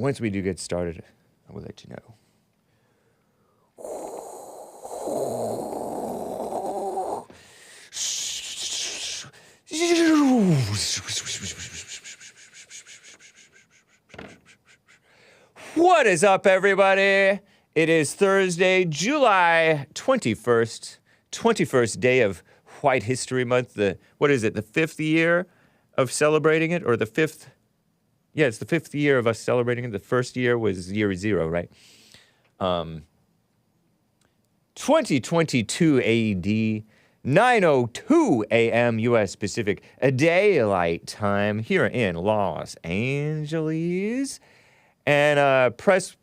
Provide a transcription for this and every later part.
once we do get started, I will let you know. What is up, everybody? It is Thursday, July 21st, 21st day of White History Month. What is it, the 5th year of celebrating it? Or the 5th? Yeah, it's the 5th year of us celebrating it. The first year was year 0, right? 2022 AD, 9:02 a.m. U.S. Pacific, a daylight time here in Los Angeles. And press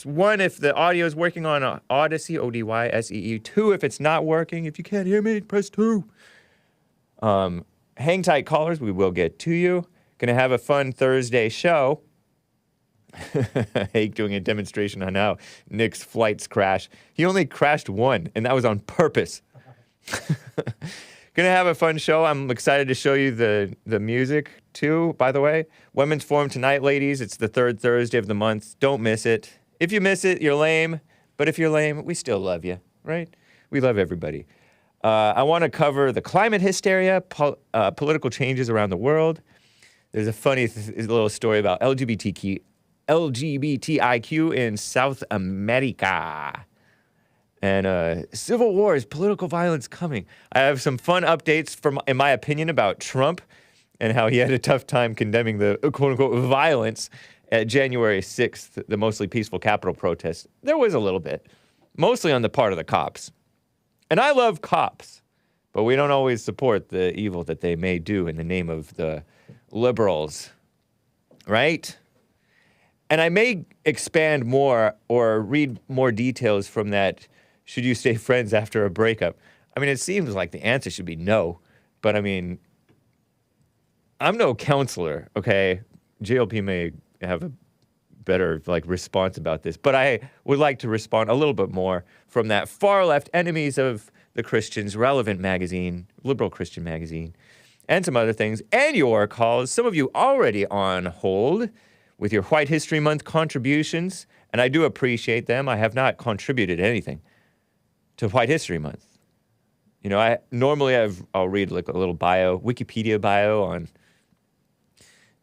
1 if the audio is working on Odyssey, O-D-Y-S-E-E. 2 if it's not working. If you can't hear me, press 2. Hang tight, callers. We will get to you. Gonna have a fun Thursday show. Hake doing a demonstration on how Nick's flights crash. He only crashed one, and that was on purpose. Gonna have a fun show. I'm excited to show you the music, too, by the way. Women's Forum tonight, ladies. It's the 3rd Thursday of the month. Don't miss it. If you miss it, you're lame. But if you're lame, we still love you, right? We love everybody. I want to cover the climate hysteria, political changes around the world. There's a funny little story about LGBTIQ in South America. And civil wars, political violence coming. I have some fun updates in my opinion, about Trump and how he had a tough time condemning the quote-unquote violence at January 6th, the mostly peaceful Capitol protest. There was a little bit, mostly on the part of the cops. And I love cops, but we don't always support the evil that they may do in the name of the liberals, right? And I may expand more or read more details from that, should you stay friends after a breakup? I mean, it seems like the answer should be no, but I mean, I'm no counselor, okay? JLP may have a better, response about this, but I would like to respond a little bit more from that far-left enemies of the Christians relevant magazine, liberal Christian magazine, and some other things, and your calls. Some of you already on hold with your White History Month contributions, and I do appreciate them. I have not contributed anything to White History Month. You know, I'll read a little bio, Wikipedia bio on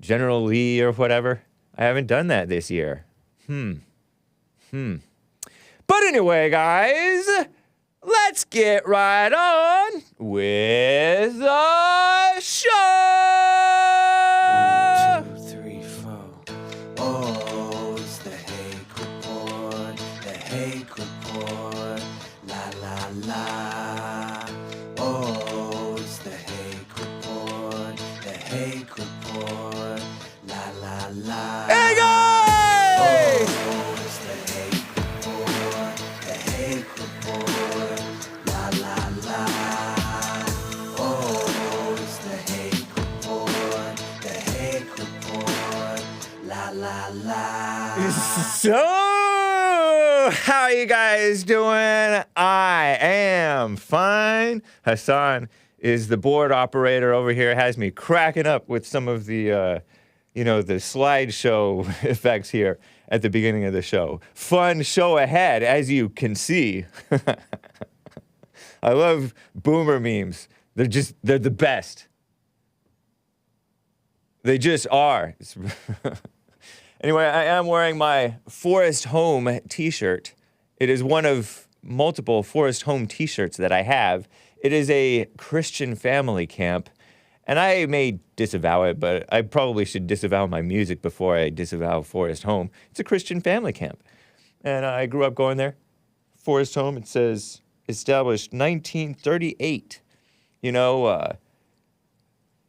General Lee or whatever. I haven't done that this year. But anyway, guys, let's get right on with the show! 1, 2, 3, 4. Oh, it's the Hake Report, the Hake Report, la la la. Oh, it's the Hake Report, the Hake Report, la la la. Hey, guys! Oh, it's the Hake Report, the Hake Report, la la la. Oh, it's the Hake Report, the Hake Report, la la la. So, how are you guys doing? I am fine. Hassan is the board operator over here, has me cracking up with some of the, the slideshow effects here at the beginning of the show. Fun show ahead, as you can see. I love boomer memes. They're the best. They just are. Anyway, I am wearing my Forest Home t-shirt. It is one of multiple Forest Home t-shirts that I have. It is a Christian family camp, and I may disavow it, but I probably should disavow my music before I disavow Forest Home. It's a Christian family camp, and I grew up going there. Forest Home, it says, established 1938. You know,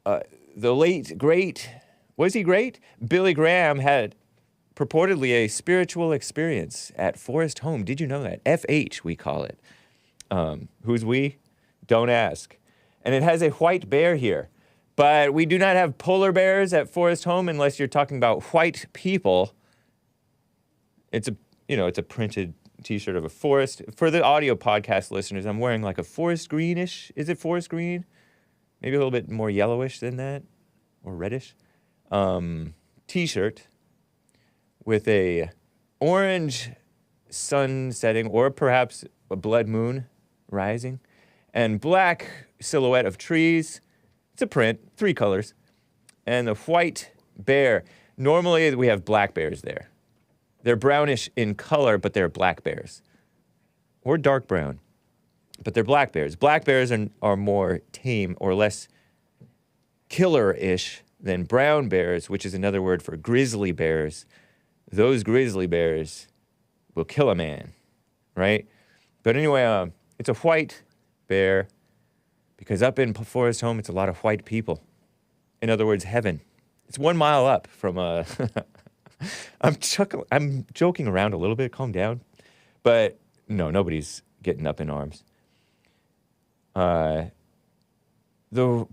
the late, great, was he great? Billy Graham had purportedly a spiritual experience at Forest Home. Did you know that? FH, we call it. Who's we? Don't ask. And it has a white bear here. But we do not have polar bears at Forest Home unless you're talking about white people. It's a printed t-shirt of a forest. For the audio podcast listeners, I'm wearing like a forest greenish. Is it forest green? Maybe a little bit more yellowish than that, or reddish. T-shirt. with a orange sun setting, or perhaps a blood moon rising, and black silhouette of trees. It's a print, 3 colors. And the white bear. Normally, we have black bears there. They're brownish in color, but they're black bears. Or dark brown. But they're black bears. Black bears are more tame or less killer-ish than brown bears, which is another word for grizzly bears. Those grizzly bears will kill a man, right? But anyway, it's a white bear because up in Forest Home, it's a lot of white people. In other words, heaven. It's 1 mile up from I'm joking around a little bit. Calm down. But no, nobody's getting up in arms. The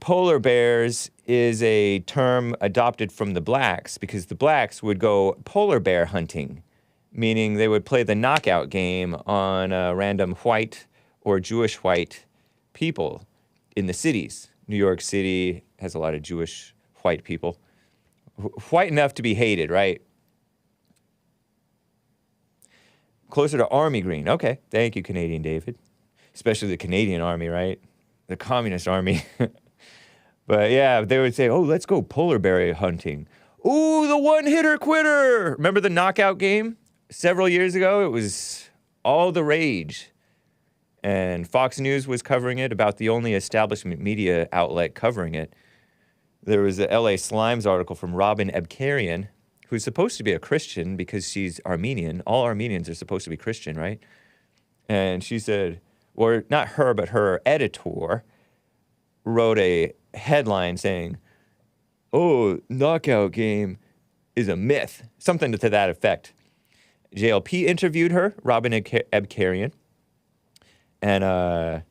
polar bears is a term adopted from the blacks because the blacks would go polar bear hunting, meaning they would play the knockout game on random white or Jewish white people in the cities. New York City has a lot of Jewish white people. White enough to be hated, right? Closer to army green. Okay, thank you, Canadian David. Especially the Canadian army, right? The communist army. But yeah, they would say, oh, let's go polar bear hunting. Ooh, the one-hitter quitter. Remember the knockout game? Several years ago, it was all the rage. And Fox News was covering it, about the only establishment media outlet covering it. There was a LA Slimes article from Robin Ebkarian, who's supposed to be a Christian because she's Armenian. All Armenians are supposed to be Christian, right? And she said, or not her, but her editor wrote a headline saying, oh, knockout game is a myth. Something to that effect. JLP interviewed her, Robin Ebkarian. And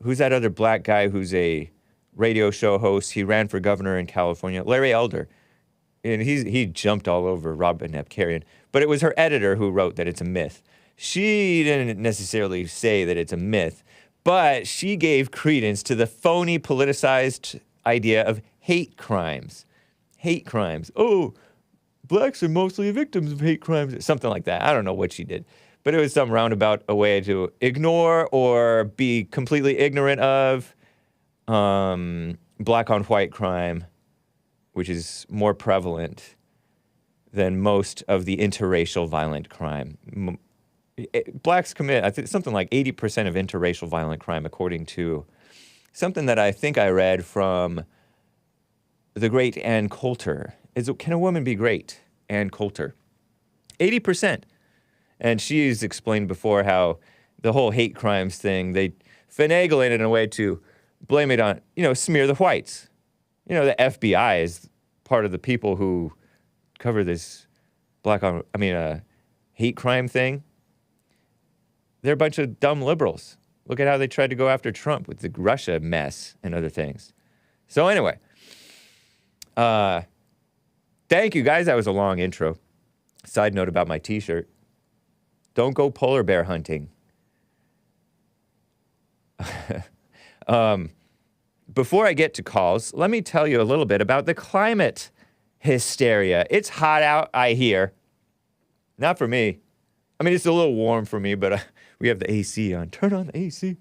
who's that other black guy who's a radio show host? He ran for governor in California. Larry Elder. And he jumped all over Robin Ebkarian. But it was her editor who wrote that it's a myth. She didn't necessarily say that it's a myth, but she gave credence to the phony politicized idea of hate crimes. Hate crimes. Oh, blacks are mostly victims of hate crimes. Something like that. I don't know what she did. But it was some roundabout a way to ignore or be completely ignorant of black on white crime, which is more prevalent than most of the interracial violent crime. Blacks commit, I think, something like 80% of interracial violent crime, according to something that I think I read from the great Ann Coulter. Can a woman be great? Ann Coulter. 80%. And she's explained before how the whole hate crimes thing, they finagle it in a way to blame it on, smear the whites. The FBI is part of the people who cover this hate crime thing. They're a bunch of dumb liberals. Look at how they tried to go after Trump with the Russia mess and other things. So anyway, thank you guys. That was a long intro. Side note about my t-shirt. Don't go polar bear hunting. Before I get to calls, let me tell you a little bit about the climate hysteria. It's hot out, I hear. Not for me. It's a little warm for me, but we have the AC on. Turn on the AC.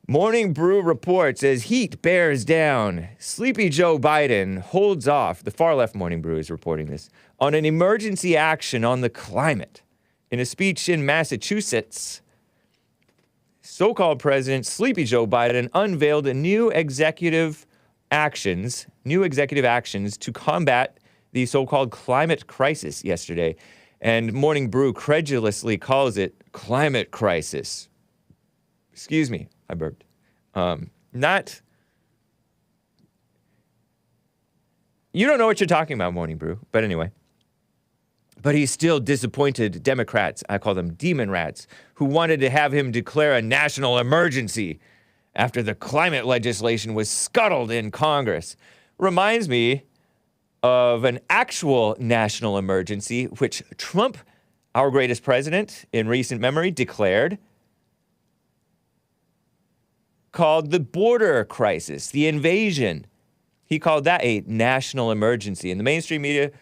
Morning Brew report says heat bears down. Sleepy Joe Biden holds off. The far left Morning Brew is reporting this on an emergency action on the climate. In a speech in Massachusetts, so-called President Sleepy Joe Biden unveiled new executive actions to combat the so-called climate crisis yesterday. And Morning Brew credulously calls it climate crisis. Excuse me, I burped. You don't know what you're talking about, Morning Brew, but anyway. But he still disappointed Democrats, I call them demon rats, who wanted to have him declare a national emergency after the climate legislation was scuttled in Congress. Reminds me of an actual national emergency, which Trump, our greatest president in recent memory, declared, called the border crisis, the invasion. He called that a national emergency. And the mainstream media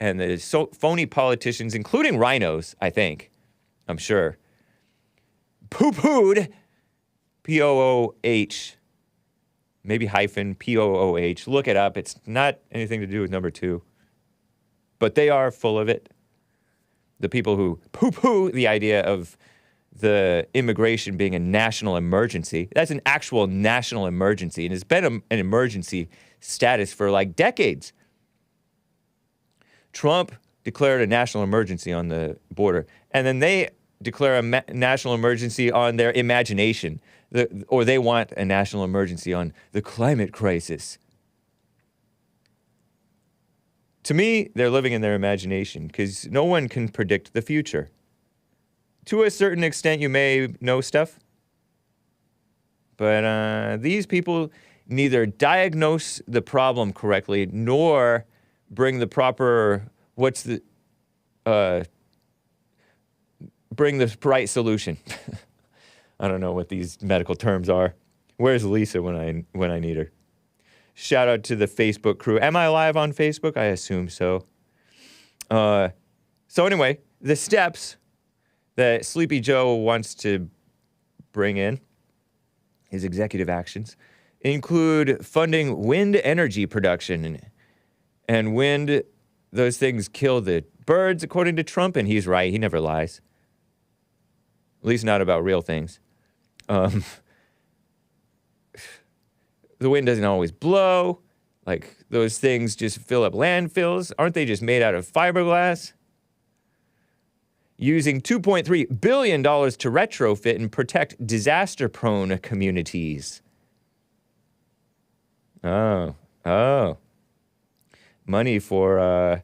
and the phony politicians, including rhinos, I'm sure, poo-pooed, P-O-O-H, maybe hyphen, P-O-O-H. Look it up. It's not anything to do with number 2. But they are full of it. The people who poo-poo the idea of the immigration being a national emergency. That's an actual national emergency, and it's been an emergency status for like decades. Trump declared a national emergency on the border, and then they declare a national emergency on their imagination, or they want a national emergency on the climate crisis. To me, they're living in their imagination because no one can predict the future. To a certain extent, you may know stuff, but these people neither diagnose the problem correctly nor bring the proper, bring the right solution. I don't know what these medical terms are. Where's Lisa when I need her? Shout out to the Facebook crew. Am I live on Facebook? I assume so. So anyway, the steps that Sleepy Joe wants to bring in, his executive actions, include funding wind energy production. And wind, those things kill the birds, according to Trump, and he's right. He never lies. At least not about real things. The wind doesn't always blow. Like, those things just fill up landfills. Aren't they just made out of fiberglass? Using $2.3 billion to retrofit and protect disaster-prone communities. Oh. Money for,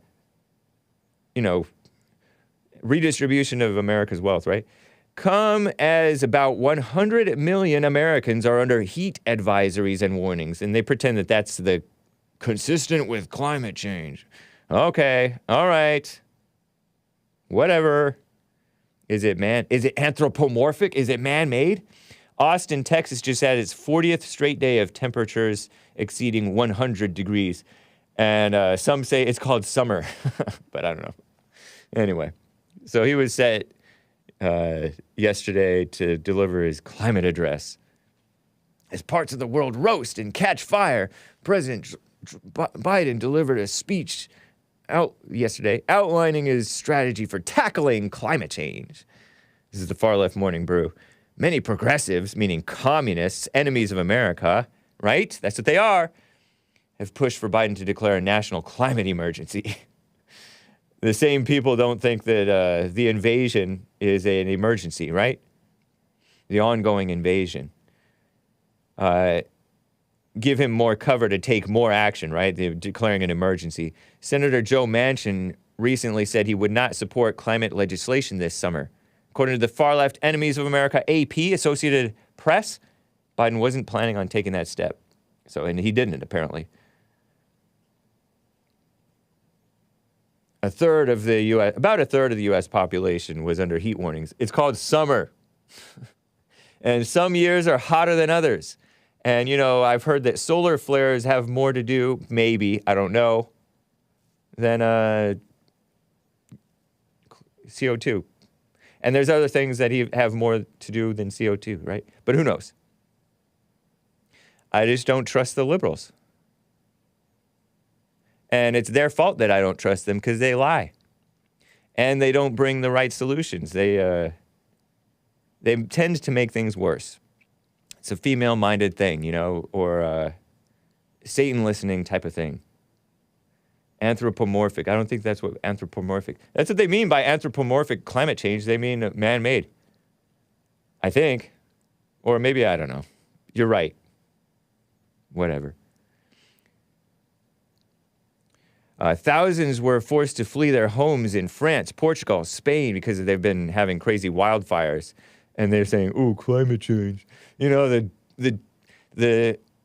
redistribution of America's wealth, right? Come as about 100 million Americans are under heat advisories and warnings, and they pretend that that's the consistent with climate change. Okay, all right. Whatever. Is it anthropomorphic? Is it man-made? Austin, Texas just had its 40th straight day of temperatures exceeding 100 degrees. And some say it's called summer, but I don't know. Anyway, so he was set yesterday to deliver his climate address. As parts of the world roast and catch fire, President Biden delivered a speech yesterday outlining his strategy for tackling climate change. This is the Far Left Morning Brew. Many progressives, meaning communists, enemies of America, right? That's what they are, have pushed for Biden to declare a national climate emergency. The same people don't think that the invasion is an emergency, right? The ongoing invasion. Give him more cover to take more action, right? They're declaring an emergency. Senator Joe Manchin recently said he would not support climate legislation this summer. According to the far-left Enemies of America, AP, Associated Press, Biden wasn't planning on taking that step. And he didn't, apparently. About a third of the U.S. population was under heat warnings. It's called summer. And some years are hotter than others. And, I've heard that solar flares have more to do, maybe, I don't know, than CO2. And there's other things that have more to do than CO2, right? But who knows? I just don't trust the liberals. And it's their fault that I don't trust them because they lie. And they don't bring the right solutions. They tend to make things worse. It's a female-minded thing, or Satan-listening type of thing. Anthropomorphic. I don't think that's what anthropomorphic... That's what they mean by anthropomorphic climate change. They mean man-made. I think. Or maybe, I don't know. You're right. Whatever. Thousands were forced to flee their homes in France, Portugal, Spain, because they've been having crazy wildfires. And they're saying, "Oh, climate change." The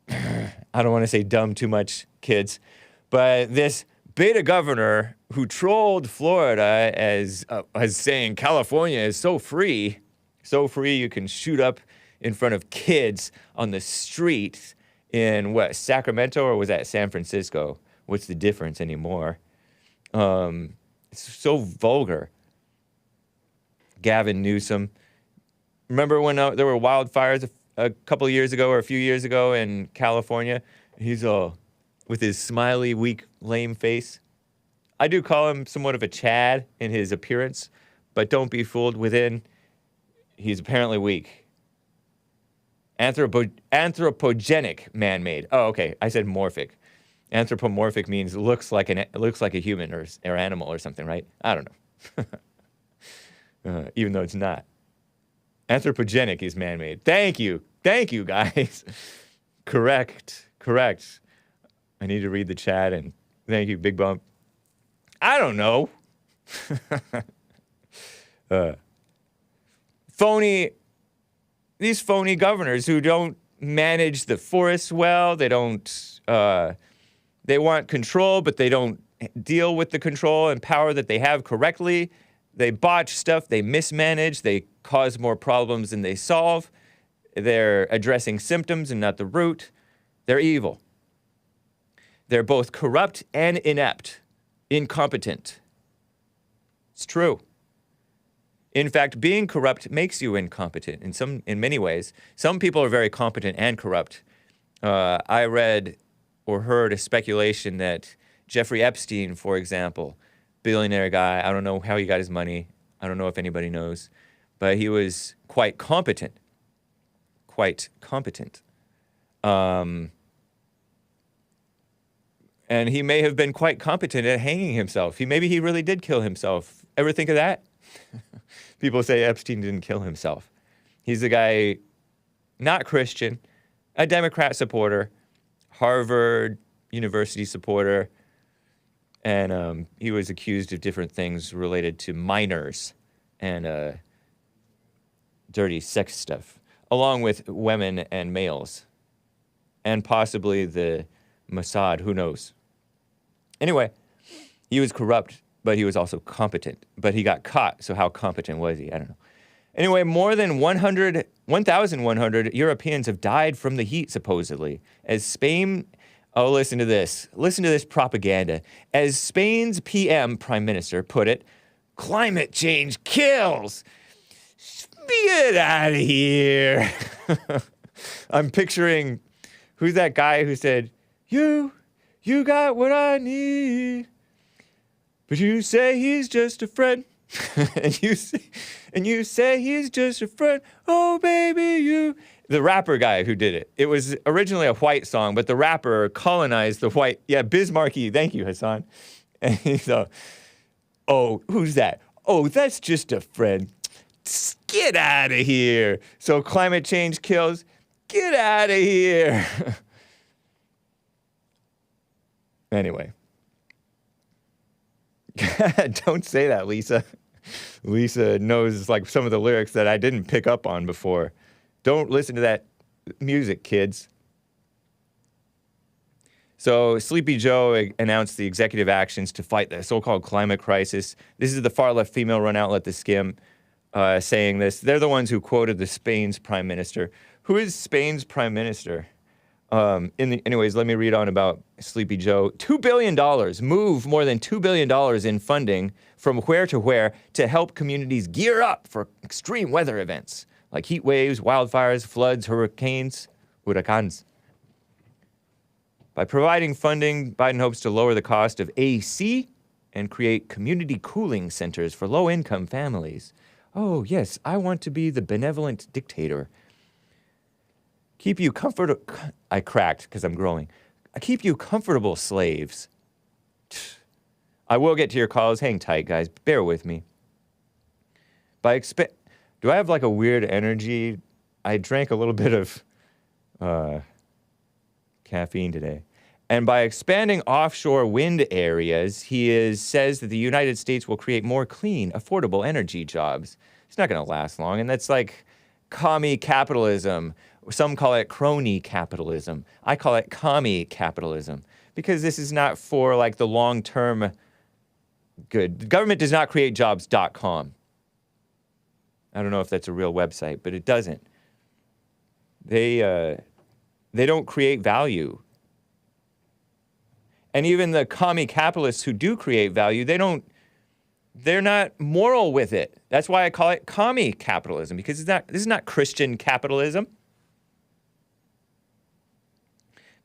I don't want to say dumb too much, kids, but this beta governor who trolled Florida as saying California is so free you can shoot up in front of kids on the street in Sacramento, or was that San Francisco? What's the difference anymore? It's so vulgar. Gavin Newsom. Remember when there were wildfires a couple of years ago or a few years ago in California? He's all with his smiley, weak, lame face. I do call him somewhat of a Chad in his appearance, but don't be fooled within. He's apparently weak. Anthropogenic, man-made. Oh, okay. I said morphic. Anthropomorphic means looks like a human or animal or something, right? I don't know. Even though it's not. Anthropogenic is man-made. Thank you, guys. Correct. I need to read the chat, and thank you, Big Bump. I don't know. These phony governors who don't manage the forests well, they want control, but they don't deal with the control and power that they have correctly. They botch stuff, they mismanage, they cause more problems than they solve. They're addressing symptoms and not the root. They're evil. They're both corrupt and inept, incompetent. It's true. In fact, being corrupt makes you incompetent in many ways. Some people are very competent and corrupt. I read or heard a speculation that Jeffrey Epstein, for example, billionaire guy, I don't know how he got his money. I don't know if anybody knows. But he was quite competent. And he may have been quite competent at hanging himself. Maybe he really did kill himself. Ever think of that? People say Epstein didn't kill himself. He's a guy, not Christian, a Democrat supporter, Harvard University supporter, and he was accused of different things related to minors and dirty sex stuff, along with women and males, and possibly the Mossad, who knows. Anyway, he was corrupt, but he was also competent. But he got caught, so how competent was he? I don't know. Anyway, more than 1,100 Europeans have died from the heat, supposedly, as Spain... Oh, listen to this. Listen to this propaganda. As Spain's PM, Prime Minister, put it, climate change kills. Get out of here. I'm picturing... Who's that guy who said, You got what I need. But you say he's just a friend. and you say he's just a friend. Oh, baby, you. The rapper guy who did it. It was originally a white song, but the rapper colonized the white. Yeah, Bismarcky. Thank you, Hassan. And he's oh, who's that? Oh, that's just a friend. Get out of here. So climate change kills. Get out of here. Anyway. Don't say that, Lisa. Lisa knows like some of the lyrics that I didn't pick up on before. Don't listen to that music, kids. So Sleepy Joe announced the executive actions to fight the so-called climate crisis. This is the far-left female-run outlet, The Skim, saying this. They're the ones who quoted the Spain's prime minister. Who is Spain's prime minister? Anyways, let me read on about Sleepy Joe. $2 billion, move more than $2 billion in funding from where to help communities gear up for extreme weather events like heat waves, wildfires, floods, hurricanes. By providing funding, Biden hopes to lower the cost of AC and create community cooling centers for low-income families. Oh, yes, I want to be the benevolent dictator. Keep you comfortable. I cracked because I'm growing. I keep you comfortable, slaves. I will get to your calls. Hang tight, guys. Bear with me. Do I have like a weird energy? I drank a little bit of caffeine today. And by expanding offshore wind areas, he says that the United States will create more clean, affordable energy jobs. It's not going to last long, and that's like commie capitalism. Some call it crony capitalism. I call it commie capitalism because this is not for like the long-term good. The government does not create jobs.com. I don't know if that's a real website, but it doesn't. They don't create value. And even the commie capitalists who do create value, they're not moral with it. That's why I call it commie capitalism, because this is not Christian capitalism.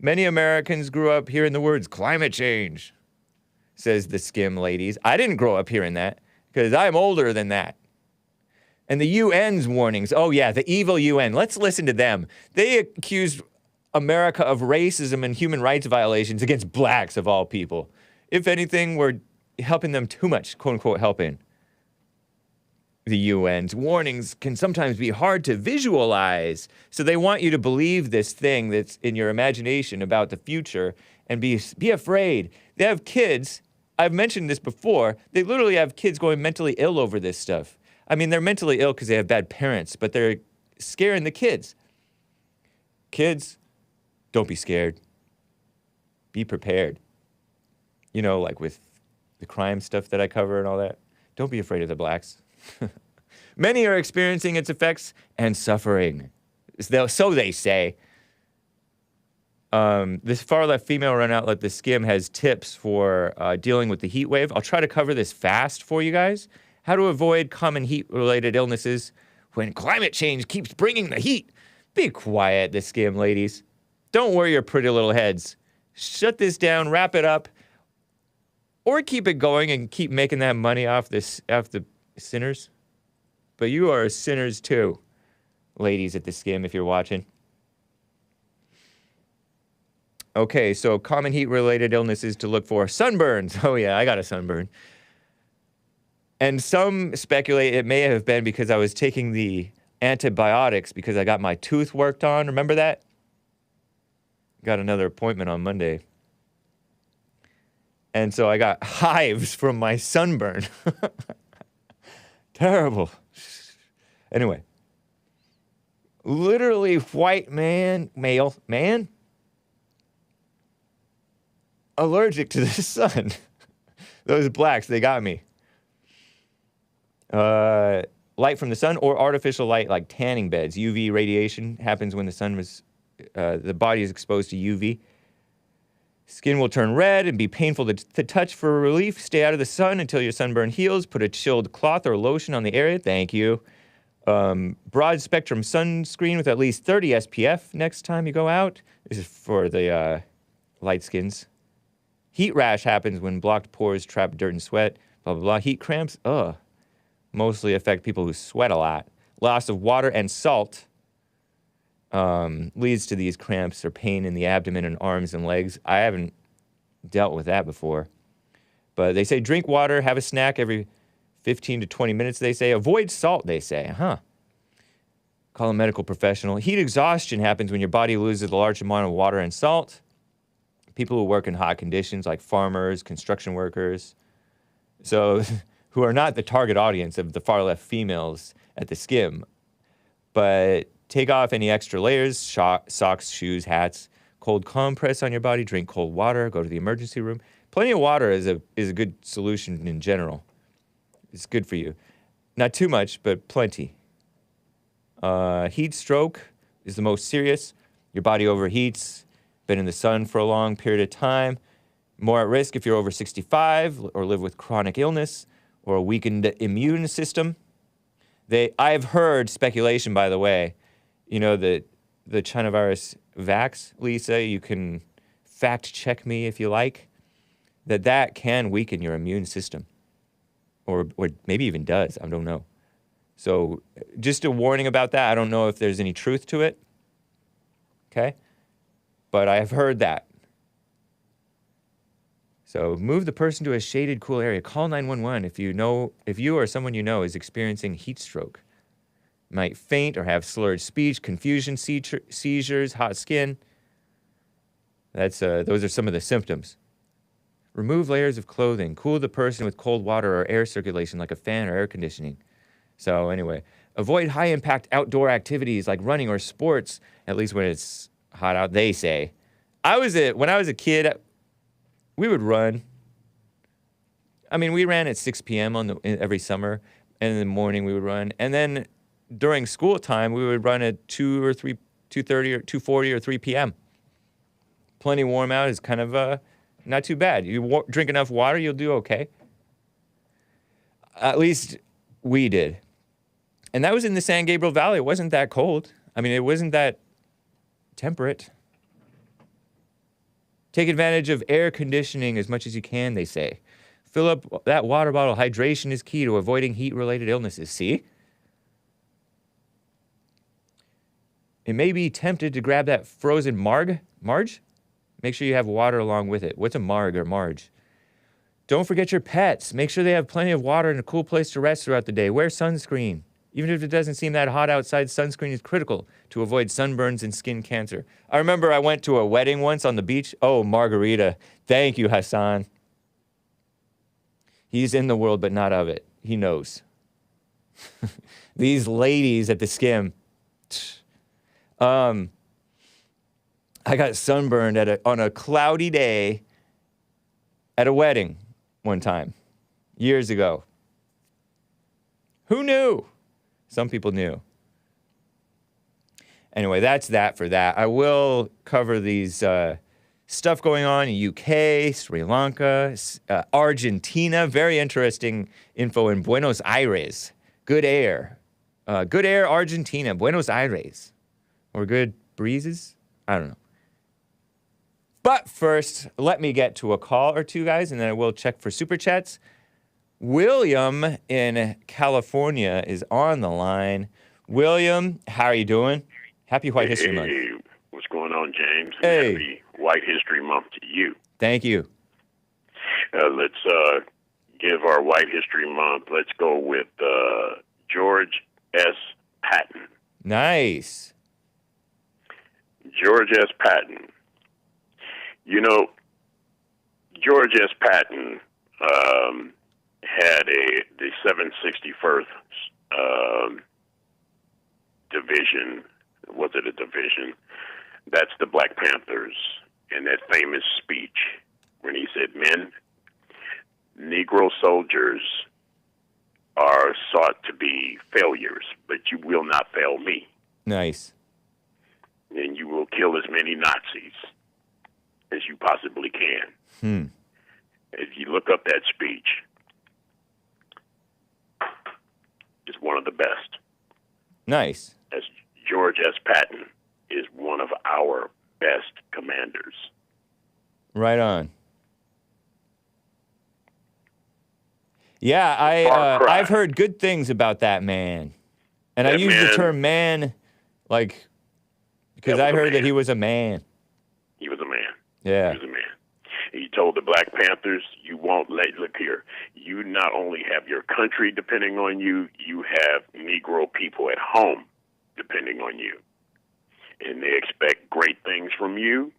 Many Americans grew up hearing the words climate change, says the skim ladies. I didn't grow up hearing that because I'm older than that. And the UN's warnings. Oh, yeah, the evil UN. Let's listen to them. They accused America of racism and human rights violations against blacks, of all people. If anything, we're helping them too much, quote unquote, helping. The UN's warnings can sometimes be hard to visualize. So they want you to believe this thing that's in your imagination about the future and be afraid. They have kids. I've mentioned this before. They literally have kids going mentally ill over this stuff. I mean, they're mentally ill because they have bad parents, but they're scaring the kids. Kids, don't be scared. Be prepared. You know, like with the crime stuff that I cover and all that. Don't be afraid of the blacks. Many are experiencing its effects and suffering. So they say. This far-left female run outlet, The Skim, has tips for dealing with the heat wave. I'll try to cover this fast for you guys. How to avoid common heat-related illnesses when climate change keeps bringing the heat. Be quiet, The Skim ladies. Don't worry your pretty little heads. Shut this down, wrap it up, or keep it going and keep making that money off the sinners. But you are sinners too, ladies at The Skim, if you're watching. Okay, so common heat-related illnesses to look for. Sunburns. Oh yeah, I got a sunburn. And some speculate it may have been because I was taking the antibiotics because I got my tooth worked on. Remember that? Got another appointment on Monday. And so I got hives from my sunburn. Terrible. Anyway. Literally white male man, allergic to the sun. Those blacks, they got me. Light from the sun or artificial light like tanning beds. UV radiation happens when the body is exposed to UV. Skin will turn red and be painful to touch. For relief, stay out of the sun until your sunburn heals. Put a chilled cloth or lotion on the area. Thank you. Broad spectrum sunscreen with at least 30 SPF next time you go out. This is for the light skins. Heat rash happens when blocked pores trap dirt and sweat. Blah, blah, blah. Heat cramps, mostly affect people who sweat a lot. Loss of water and salt leads to these cramps or pain in the abdomen and arms and legs. I haven't dealt with that before. But they say drink water, have a snack every 15 to 20 minutes, they say. Avoid salt, they say. Call a medical professional. Heat exhaustion happens when your body loses a large amount of water and salt. People who work in hot conditions like farmers, construction workers. So, who are not the target audience of the far-left females at The Skim. But take off any extra layers, socks, shoes, hats, cold compress on your body, drink cold water, go to the emergency room. Plenty of water is a good solution in general. It's good for you. Not too much, but plenty. Heat stroke is the most serious. Your body overheats, been in the sun for a long period of time. More at risk if you're over 65 or live with chronic illness or a weakened immune system. I've heard speculation, by the way, you know, the China virus vax, Lisa, you can fact check me if you like, that can weaken your immune system. Or maybe even does, I don't know. So just a warning about that. I don't know if there's any truth to it, okay? But I have heard that. So move the person to a shaded, cool area. Call 911 if you or someone you know is experiencing heat stroke. Might faint or have slurred speech, confusion, seizures, hot skin. Those are some of the symptoms. Remove layers of clothing. Cool the person with cold water or air circulation like a fan or air conditioning. So anyway, avoid high-impact outdoor activities like running or sports, at least when it's hot out, they say. When I was a kid, we would run. I mean, we ran at 6 p.m. every summer, and in the morning we would run. And then during school time, we would run at 2:30 or 2:40 or 3 p.m. Plenty warm out is kind of Not too bad. You drink enough water, you'll do okay. At least we did. And that was in the San Gabriel Valley. It wasn't that cold. I mean, it wasn't that temperate. Take advantage of air conditioning as much as you can, they say. Fill up that water bottle. Hydration is key to avoiding heat-related illnesses. See? It may be tempted to grab that frozen Marge? Make sure you have water along with it. What's a Marg or Marge? Don't forget your pets. Make sure they have plenty of water and a cool place to rest throughout the day. Wear sunscreen. Even if it doesn't seem that hot outside, sunscreen is critical to avoid sunburns and skin cancer. I remember I went to a wedding once on the beach. Oh, margarita. Thank you, Hassan. He's in the world, but not of it. He knows. These ladies at the skim. I got sunburned on a cloudy day at a wedding one time, years ago. Who knew? Some people knew. Anyway, that's that for that. I will cover these stuff going on in UK, Sri Lanka, Argentina. Very interesting info in Buenos Aires. Good air. Good air, Argentina, Buenos Aires. Or good breezes? I don't know. But first, let me get to a call or two, guys, and then I will check for super chats. William in California is on the line. William, how are you doing? Happy White History Month. Hey, what's going on, James? Hey. Happy White History Month to you. Thank you. Let's give our White History Month. Let's go with George S. Patton. Nice. George S. Patton. You know, George S. Patton had the 761st division. Was it a division? That's the Black Panthers. And that famous speech when he said, "Men, Negro soldiers are sought to be failures, but you will not fail me. Nice. And you will kill as many Nazis as you possibly can." If you look up that speech, it's one of the best. Nice. As George S. Patton is one of our best commanders. Right on. Yeah, I've heard good things about that man. And I use the term man, like, because I heard that he was a man. He was a man. Yeah. He was a man. He told the Black Panthers, you won't look here. You not only have your country depending on you, you have Negro people at home depending on you. And they expect great things from you.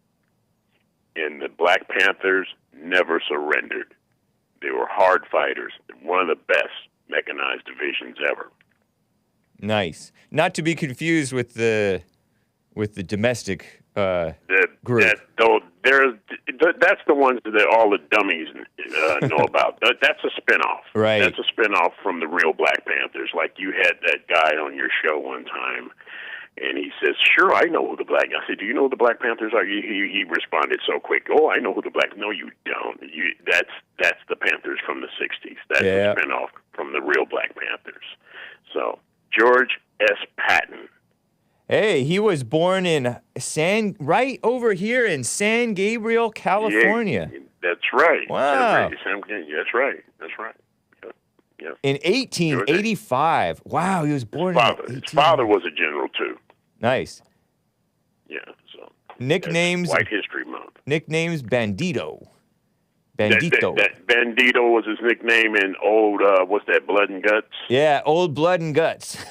And the Black Panthers never surrendered. They were hard fighters, one of the best mechanized divisions ever. Nice. Not to be confused with the domestic group. That's the ones that all the dummies know about. That's a spinoff. Right. That's a spinoff from the real Black Panthers. Like you had that guy on your show one time, and he says, "Sure, I know who the Black." I said, "Do you know who the Black Panthers are?" He responded so quick. "Oh, I know who the Black." No, you don't. That's the Panthers from the '60s. That's a spinoff from the real Black Panthers. So George S. Patton. Hey, he was born in right over here in San Gabriel, California. Yeah, that's right. Wow. That's right. Yeah. In 1885. Wow, he was born His father was a general, too. Nice. Yeah, so. Nicknames. White History Month. Nicknames Bandito. That Bandito was his nickname in old, what's that, Blood and Guts? Yeah, Old Blood and Guts.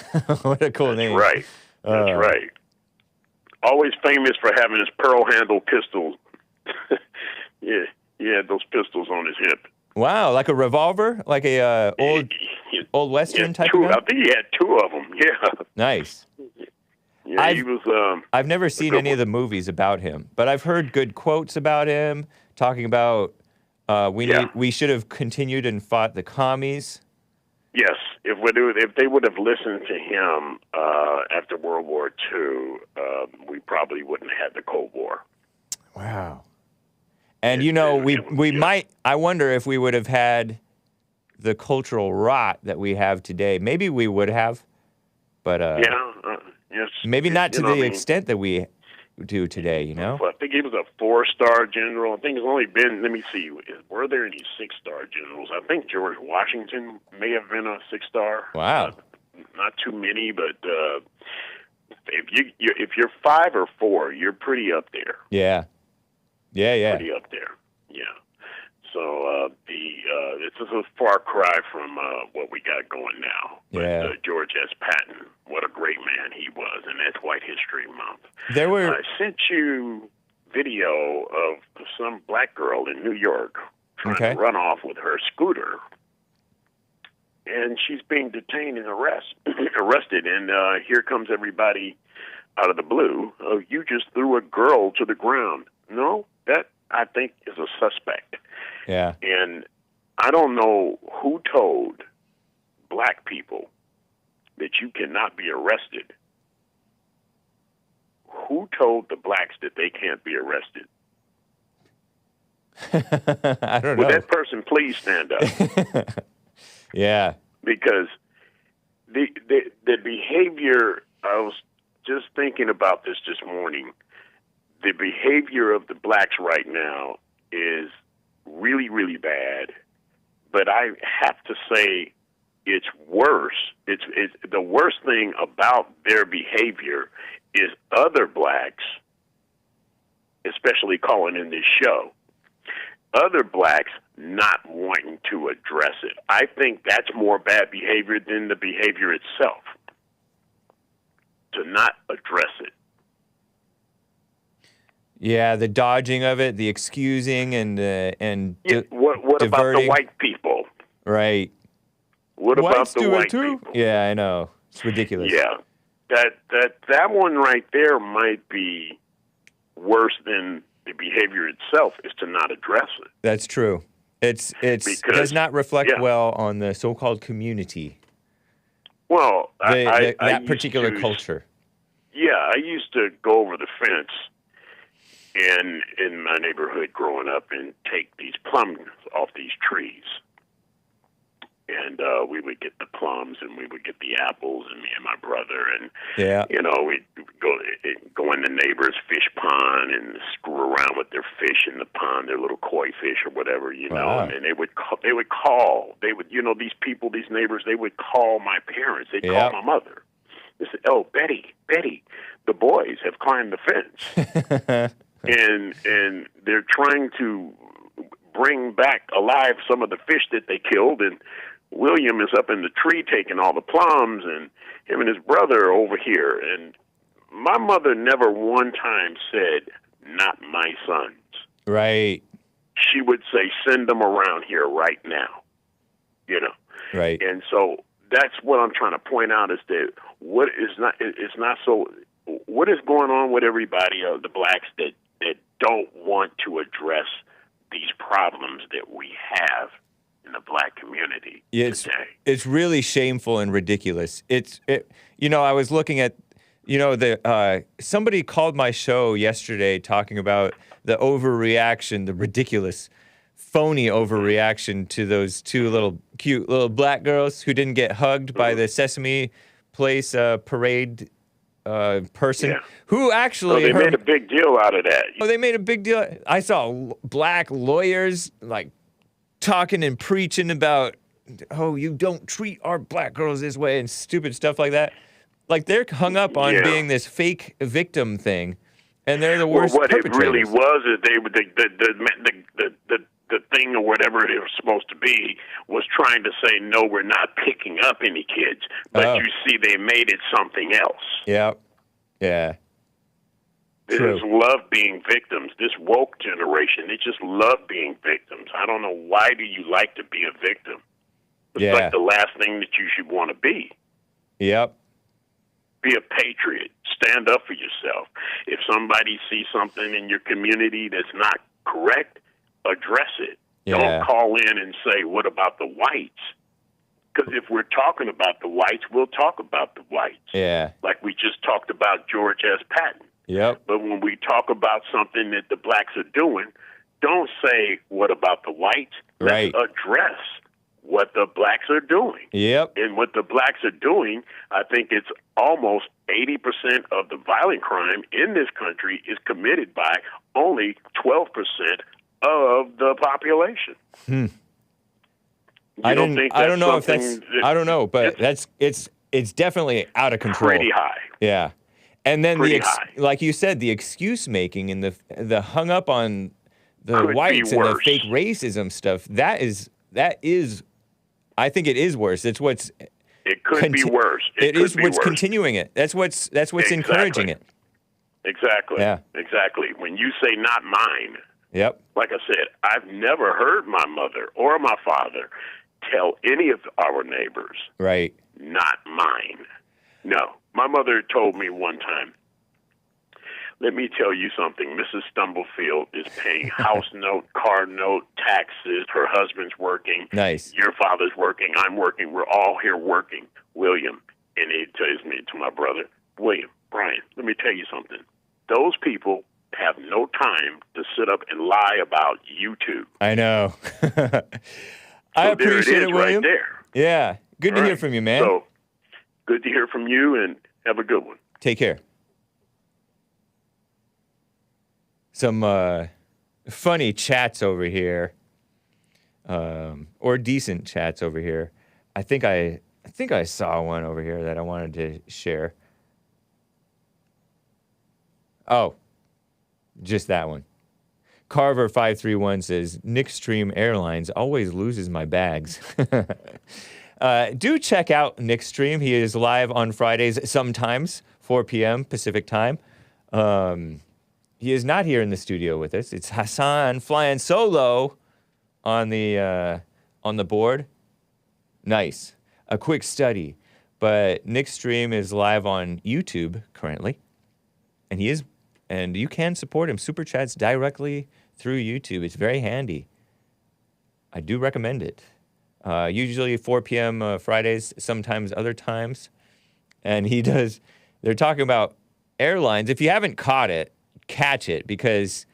What a cool name. Right. That's right. Always famous for having his pearl handle pistol. Yeah, he had those pistols on his hip. Wow, like a revolver? Like a old Western type of gun? I think he had two of them, yeah. Nice. Yeah, he was... I've never seen any of the movies about him, but I've heard good quotes about him, talking about we should have continued and fought the commies. Yes, if they would have listened to him after World War II, we probably wouldn't have had the Cold War. Wow. And we might. I wonder if we would have had the cultural rot that we have today. Maybe we would have, but yes, maybe not to the extent that we do today. You know. I think he was a 4-star general. I think it's only been. Let me see. Were there any 6-star generals? I think George Washington may have been a 6-star. Wow. Not too many, but if you're 5 or 4, you're pretty up there. Yeah. Pretty up there. Yeah. So this is a far cry from what we got going now. Yeah. But George S. Patton, what a great man he was, and that's White History Month. I sent you video of some black girl in New York trying to run off with her scooter, and she's being detained and arrested. And here comes everybody out of the blue. Oh, you just threw a girl to the ground. No, that I think is a suspect. Yeah. And I don't know who told black people that you cannot be arrested. Who told the blacks that they can't be arrested? I don't know. Would that person please stand up? Yeah. Because the behavior, I was just thinking about this morning, the behavior of the blacks right now is really, really bad. But I have to say it's worse. It's the worst thing about their behavior is other blacks, especially calling in this show, other blacks not wanting to address it. I think that's more bad behavior than the behavior itself, to not address it. Yeah, the dodging of it, the excusing, and what about the white people? Right. What about the white people? Yeah, I know. It's ridiculous. Yeah, that one right there might be worse than the behavior itself, is to not address it. That's true. It does not reflect well on the so-called community. Well, that particular culture. Yeah, I used to go over the fence in my neighborhood growing up and take these plums off these trees. And we would get the plums and we would get the apples, and me and my brother, and we'd go in the neighbor's fish pond and screw around with their fish in the pond, their little koi fish or whatever, Wow. And they would call, these people, these neighbors, they would call my parents, they'd call my mother. They said, "Oh, Betty, the boys have climbed the fence." and they're trying to bring back alive some of the fish that they killed, and William is up in the tree taking all the plums, and him and his brother are over here. And my mother never one time said, "Not my sons." Right. She would say, "Send them around here right now." Right. And so that's what I'm trying to point out, is that what is going on with everybody, the blacks that don't want to address these problems that we have in the black community today. It's really shameful and ridiculous. I was looking at, somebody called my show yesterday talking about the overreaction, the ridiculous, phony overreaction to those two cute little black girls who didn't get hugged by the Sesame Place parade person who actually... they made a big deal out of that. Oh, they made a big deal. I saw black lawyers talking and preaching about, you don't treat our black girls this way and stupid stuff like that. They're hung up on being this fake victim thing, and they're the worst perpetrators. What it really was is the thing or whatever it was supposed to be was trying to say, no, we're not picking up any kids. But you see, they made it something else. Yeah. Yeah. They just love being victims. This woke generation, they just love being victims. I don't know, why do you like to be a victim? It's like the last thing that you should want to be. Yep. Be a patriot. Stand up for yourself. If somebody sees something in your community that's not correct, address it. Yeah. Don't call in and say, what about the whites? Because if we're talking about the whites, we'll talk about the whites. Yeah. Like we just talked about George S. Patton. Yep. But when we talk about something that the blacks are doing, Don't say, what about the whites? Right. Let's address what the blacks are doing. Yep. And what the blacks are doing, I think it's almost 80% of the violent crime in this country is committed by only 12% of the population. I don't know if that's. I don't know, but it's definitely out of control. Pretty high. Yeah, and then Pretty high. like you said, the excuse making and the hung up on the Could be whites and the worse. fake racism stuff. That is. I think it is worse. It's what's. It could be worse. It could is be what's worse. continuing it. That's what's encouraging it. Exactly. Yeah. Exactly. When you say not mine, Yep. like I said, I've never heard my mother or my father tell any of our neighbors, Right. not mine. No. My mother told me one time, let me tell you something. Mrs. Stumblefield is paying house note, car note, taxes. Her husband's working. Nice. Your father's working. I'm working. We're all here working. William. And he tells me to my brother, William, Brian, let me tell you something. Those people have no time to sit up and lie about you two. I know. I So appreciate there it is, William. right there. Yeah. Good to All hear right. from you, man. So, good to hear from you, and have a good one. Take care. Some funny chats over here, or decent chats over here. I think I saw one over here that I wanted to share. Oh, just that one. Carver531 says, Nickstream Airlines always loses my bags. Do check out Nickstream. He is live on Fridays sometimes, 4 p.m. Pacific time. He is not here in the studio with us. It's Hassan flying solo on the board. Nice. A quick study. But Nickstream is live on YouTube currently. And you can support him. Super chats directly through YouTube. It's very handy. I do recommend it. Usually 4 p.m. Fridays, sometimes other times. And they're talking about airlines. If you haven't caught it, catch it, because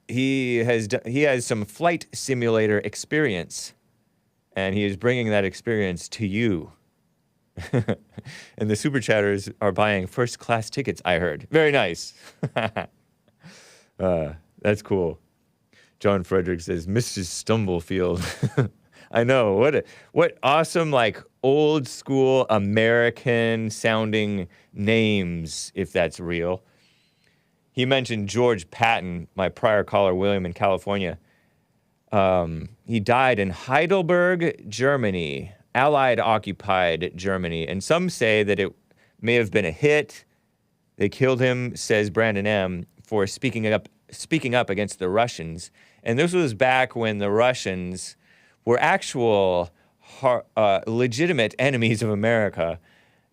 he has some flight simulator experience, and he is bringing that experience to you. And the super chatters are buying first class tickets, I heard. Very nice. That's cool. John Frederick says, Mrs. Stumblefield. I know. What awesome, like, old school American sounding names, if that's real. He mentioned George Patton, my prior caller, William in California. He died in Heidelberg, Germany, Allied-occupied Germany. And some say that it may have been a hit. They killed him, says Brandon M., for speaking up against the Russians. And this was back when the Russians were actual legitimate enemies of America,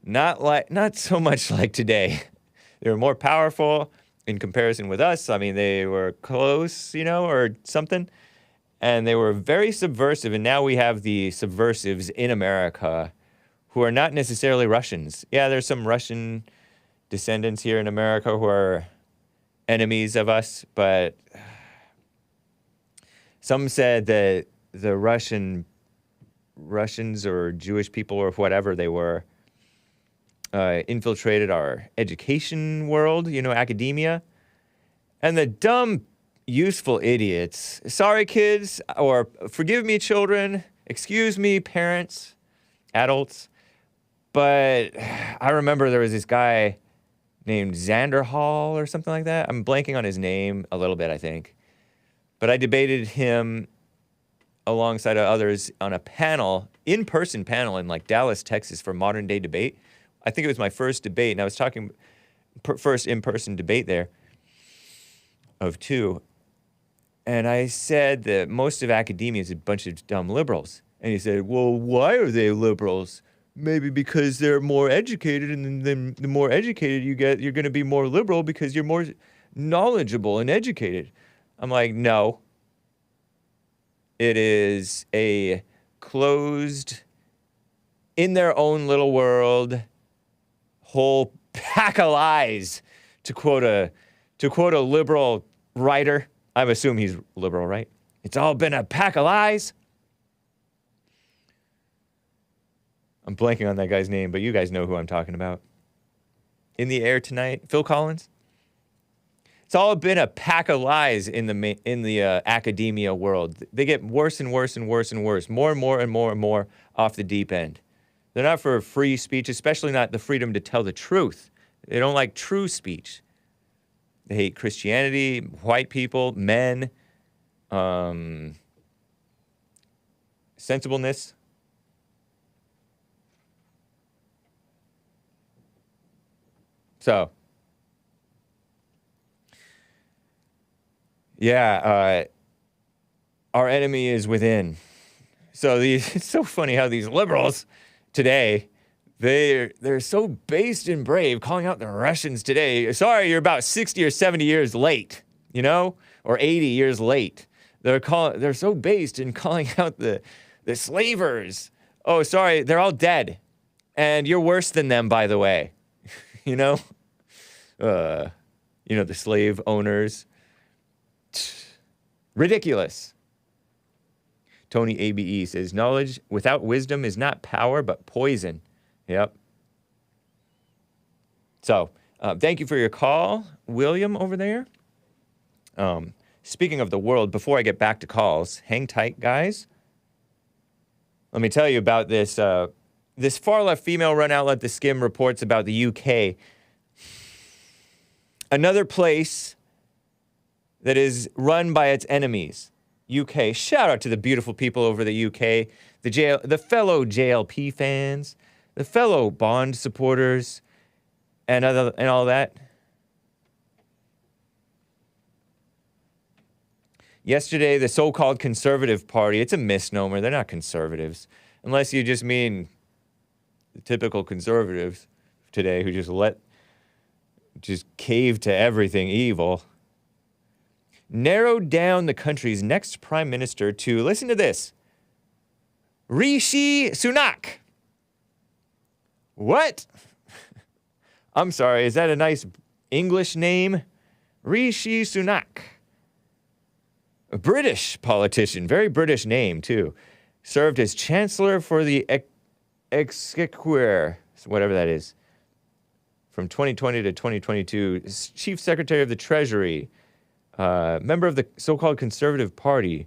not so much like today. They were more powerful in comparison with us. I mean, they were close, or something. And they were very subversive, and now we have the subversives in America who are not necessarily Russians. Yeah, there's some Russian descendants here in America who are enemies of us, but some said that the Russians or Jewish people or whatever they were infiltrated our education world, academia, and the dumb useful idiots. Sorry, kids, or forgive me, children. Excuse me, parents, adults. But I remember there was this guy named Zanderhall or something like that. I'm blanking on his name a little bit, I think. But I debated him alongside others on a panel, in-person panel in like Dallas, Texas for modern day debate. I think it was my first debate, and I was talking first in-person debate there of two. And I said that most of academia is a bunch of dumb liberals. And he said, well, why are they liberals? Maybe because they're more educated, and then the more educated you get, you're going to be more liberal because you're more knowledgeable and educated. I'm like, no. It is a closed, in their own little world, whole pack of lies, to quote To quote a liberal writer, I assume he's liberal, right? It's all been a pack of lies. I'm blanking on that guy's name, but you guys know who I'm talking about. In the air tonight, Phil Collins. It's all been a pack of lies in the academia world. They get worse and worse and worse and worse, more and more and more and more off the deep end. They're not for free speech, especially not the freedom to tell the truth. They don't like true speech. They hate Christianity, white people, men, sensibleness. So, yeah, our enemy is within. So it's so funny how these liberals today, they're so based and brave, calling out the Russians today. Sorry, you're about 60 or 70 years late, you know, or 80 years late. They're so based in calling out the slavers. Oh, sorry, they're all dead, and you're worse than them, by the way. You know, the slave owners. Ridiculous. Tony ABE says, knowledge without wisdom is not power, but poison. Yep. So, thank you for your call, William over there. Speaking of the world, before I get back to calls, hang tight, guys. Let me tell you about this. This far-left female-run outlet, The Skim, reports about the UK. Another place that is run by its enemies. UK. Shout out to the beautiful people over the UK, the fellow JLP fans, the fellow Bond supporters, and all that. Yesterday, the so-called Conservative Party, it's a misnomer. They're not conservatives. Unless you just mean the typical conservatives today who just cave to everything evil. Narrowed down the country's next prime minister to, listen to this, Rishi Sunak. What? I'm sorry, is that a nice English name? Rishi Sunak. A British politician, very British name, too. Served as Chancellor for the Exchequer, whatever that is, from 2020 to 2022. Chief Secretary of the Treasury. Member of the so-called Conservative Party.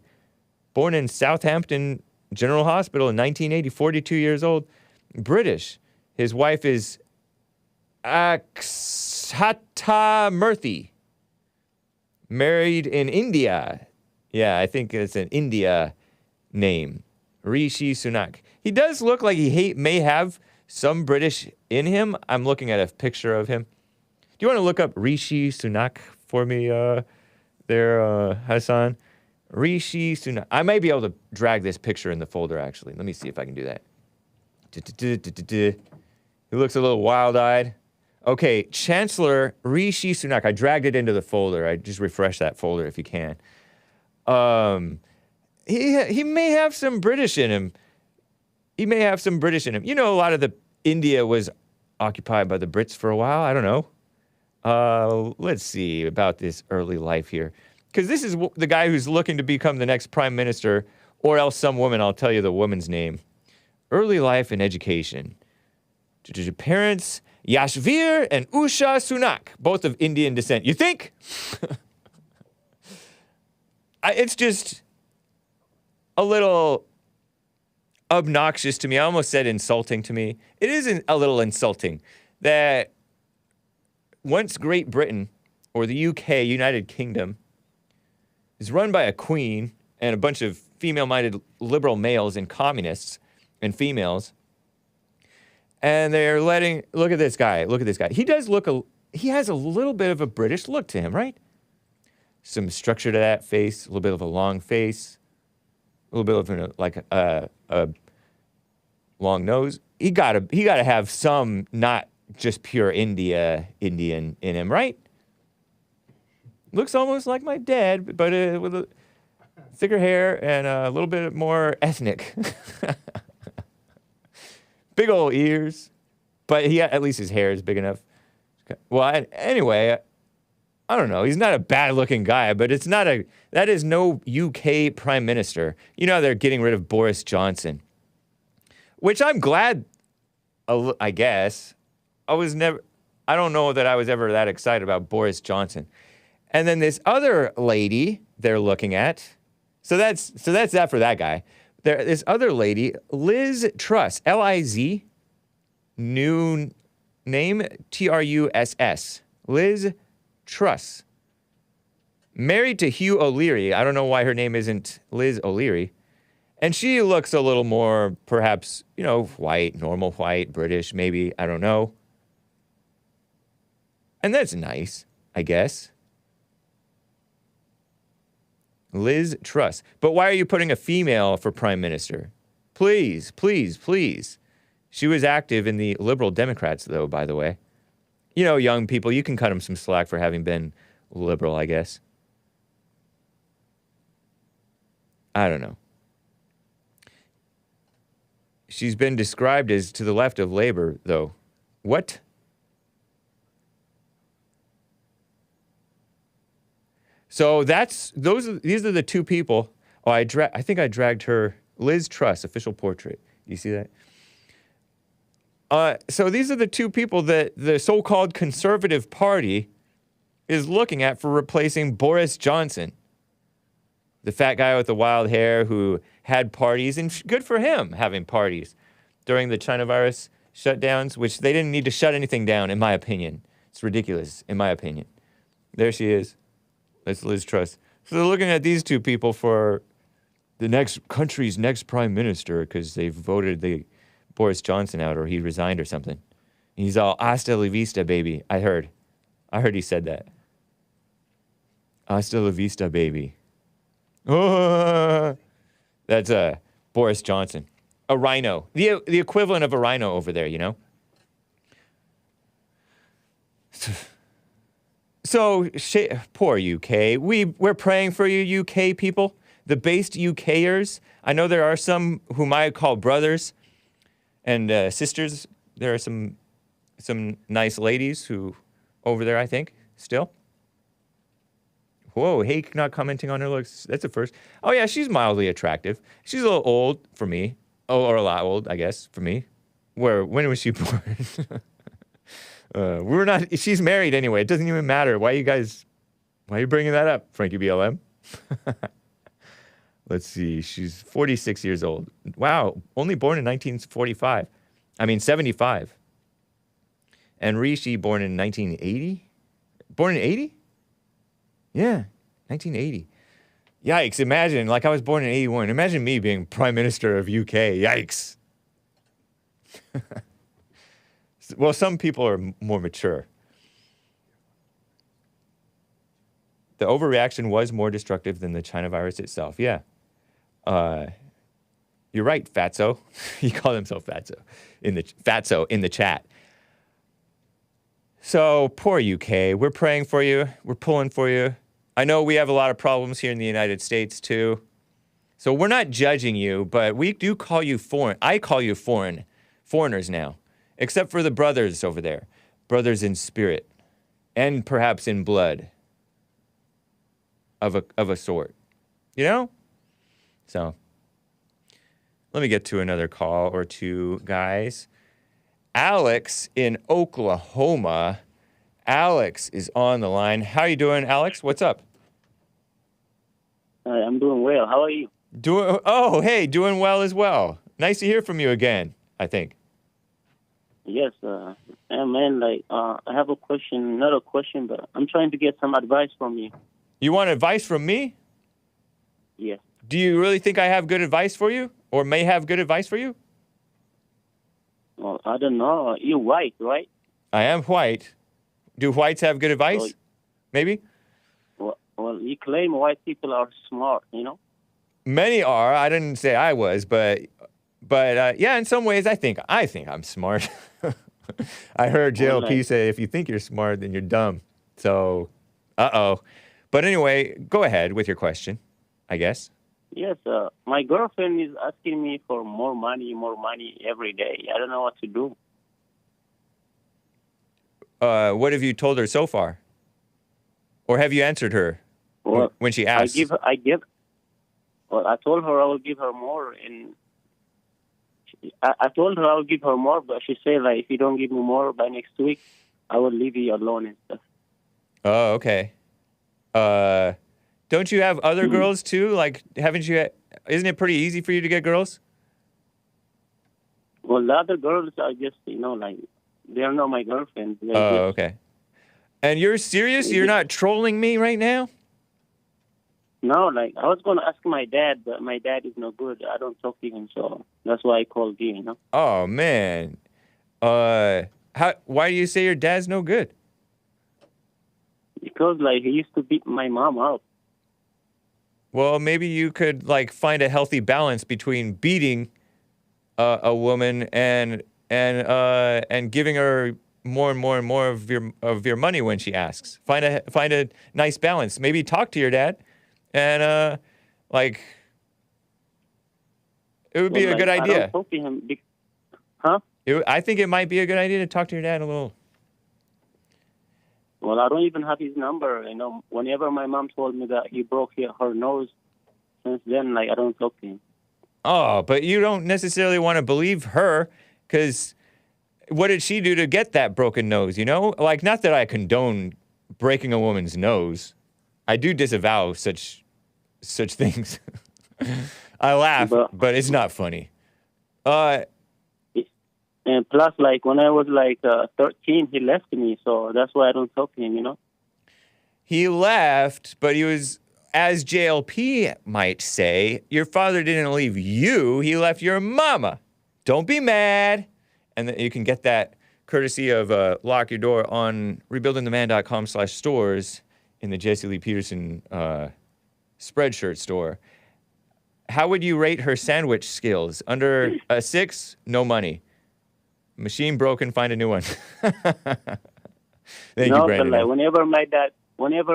Born in Southampton General Hospital in 1980, 42 years old. British. His wife is Akshata Murthy. Married in India. Yeah, I think it's an India name. Rishi Sunak. He does look like he may have some British in him. I'm looking at a picture of him. Do you want to look up Rishi Sunak for me there, Hassan? Rishi Sunak. I might be able to drag this picture in the folder, actually. Let me see if I can do that. He looks a little wild-eyed. Okay, Chancellor Rishi Sunak. I dragged it into the folder. I just refresh that folder if you can. He may have some British in him. You know, a lot of the India was occupied by the Brits for a while. I don't know. Let's see about this early life here. Because this is the guy who's looking to become the next prime minister, or else some woman. I'll tell you the woman's name. Early life and education. Parents, Yashvir and Usha Sunak, both of Indian descent. You think? It's just a little obnoxious to me. I almost said insulting to me. It is a little insulting that once Great Britain, or the UK, United Kingdom, is run by a queen and a bunch of female-minded liberal males and communists and females, and they're look at this guy. He has a little bit of a British look to him, right? Some structure to that face, a little bit of a long face, a little bit of a long nose. He gotta have some not just pure Indian in him, right? Looks almost like my dad, but with a thicker hair and a little bit more ethnic. Big old ears, but at least his hair is big enough. Well, anyway, I don't know. He's not a bad-looking guy, but that is no UK prime minister. You know they're getting rid of Boris Johnson, which I'm glad. I guess I don't know that I was ever that excited about Boris Johnson. And then this other lady they're looking at. So that's that for that guy. This other lady, Liz Truss, Liz, new name Truss, Liz Truss, married to Hugh O'Leary. I don't know why her name isn't Liz O'Leary. And she looks a little more, perhaps, white, normal white, British, maybe. I don't know. And that's nice, I guess. Liz Truss. But why are you putting a female for prime minister? Please, please, please. She was active in the Liberal Democrats, though, by the way. Young people, you can cut them some slack for having been liberal, I guess. I don't know. She's been described as to the left of Labour, though. What? So these are the two people. Oh, I think I dragged her. Liz Truss, official portrait. You see that? So these are the two people that the so-called Conservative Party is looking at for replacing Boris Johnson. The fat guy with the wild hair who had parties, and good for him having parties during the China virus shutdowns, which they didn't need to shut anything down, in my opinion. It's ridiculous, in my opinion. There she is. That's Liz Truss. So they're looking at these two people for the country's next prime minister because they voted the Boris Johnson out, or he resigned or something. He's all hasta la vista, baby. I heard he said that. Hasta la vista, baby. Oh, that's Boris Johnson, a rhino, the equivalent of a rhino over there, So poor UK. We're praying for you, UK people, the based UKers. I know there are some whom I call brothers and sisters. There are some nice ladies who over there, I think, still. Whoa, Hake not commenting on her looks. That's a first. Oh, yeah, she's mildly attractive. She's a little old for me. Oh, or a lot old, I guess, for me. When was she born? She's married anyway. It doesn't even matter. Why are you bringing that up, Frankie BLM? Let's see. She's 46 years old. Wow. Only born in 75. And Rishi born in 1980? Born in 80? Yeah, 1980. Yikes. Imagine, I was born in 81. Imagine me being Prime Minister of UK. Yikes. Well, some people are more mature. The overreaction was more destructive than the China virus itself. Yeah. You're right, Fatso. He called himself Fatso in the chat. So, poor UK. We're praying for you. We're pulling for you. I know we have a lot of problems here in the United States, too. So we're not judging you, but we do call you foreign. I call you foreigners now, except for the brothers over there. Brothers in spirit and perhaps in blood of a sort. So, let me get to another call or two, guys. Alex in Oklahoma. Alex is on the line. How are you doing, Alex? What's up? I'm doing well. How are you? Doing well as well. Nice to hear from you again, I think. Yes, man, I have a question, not a question, but I'm trying to get some advice from you. You want advice from me? Yes. Do you really think I have good advice for you? Or may have good advice for you? Well, I don't know. You're white, right? I am white. Do whites have good advice? Well, maybe? Well, you claim white people are smart, Many are. I didn't say I was, but yeah, in some ways, I think I'm smart. I heard JLP say, if you think you're smart, then you're dumb. So, But anyway, go ahead with your question, I guess. Yes, my girlfriend is asking me for more money every day. I don't know what to do. What have you told her so far? Or have you answered her Well, when she asks? Well, I told her I will give her more, and I told her I will give her more, but she said, like, if you don't give me more by next week, I will leave you alone and stuff. Oh, okay. Don't you have other girls too? Like, isn't it pretty easy for you to get girls? Well, the other girls are just, like, they are not my girlfriends. Oh, okay. And you're serious? You're not trolling me right now? No, like, I was going to ask my dad, but my dad is no good. I don't talk to him, so that's why I called you, Oh, man. Why do you say your dad's no good? Because, like, he used to beat my mom up. Well, maybe you could, like, find a healthy balance between beating a woman and giving her more and more and more of your money when she asks. Find a nice balance. Maybe talk to your dad, and it would be a good idea. I don't talk to him. Huh? I think it might be a good idea to talk to your dad a little. Well, I don't even have his number. Whenever my mom told me that he broke her nose, since then, like, I don't talk to him. Oh, but you don't necessarily want to believe her, because what did she do to get that broken nose, Like, not that I condone breaking a woman's nose. I do disavow such things. I laugh, but it's not funny. And plus, like, when I was, like, 13, he left me, so that's why I don't talk to him, He left, but he was, as JLP might say, your father didn't leave you, he left your mama. Don't be mad. And you can get that courtesy of Lock Your Door on rebuildingtheman.com/stores in the Jesse Lee Peterson Spreadshirt store. How would you rate her sandwich skills? Under a 6, no money. Machine broken, find a new one. Thank you, Brandon. But, like, whenever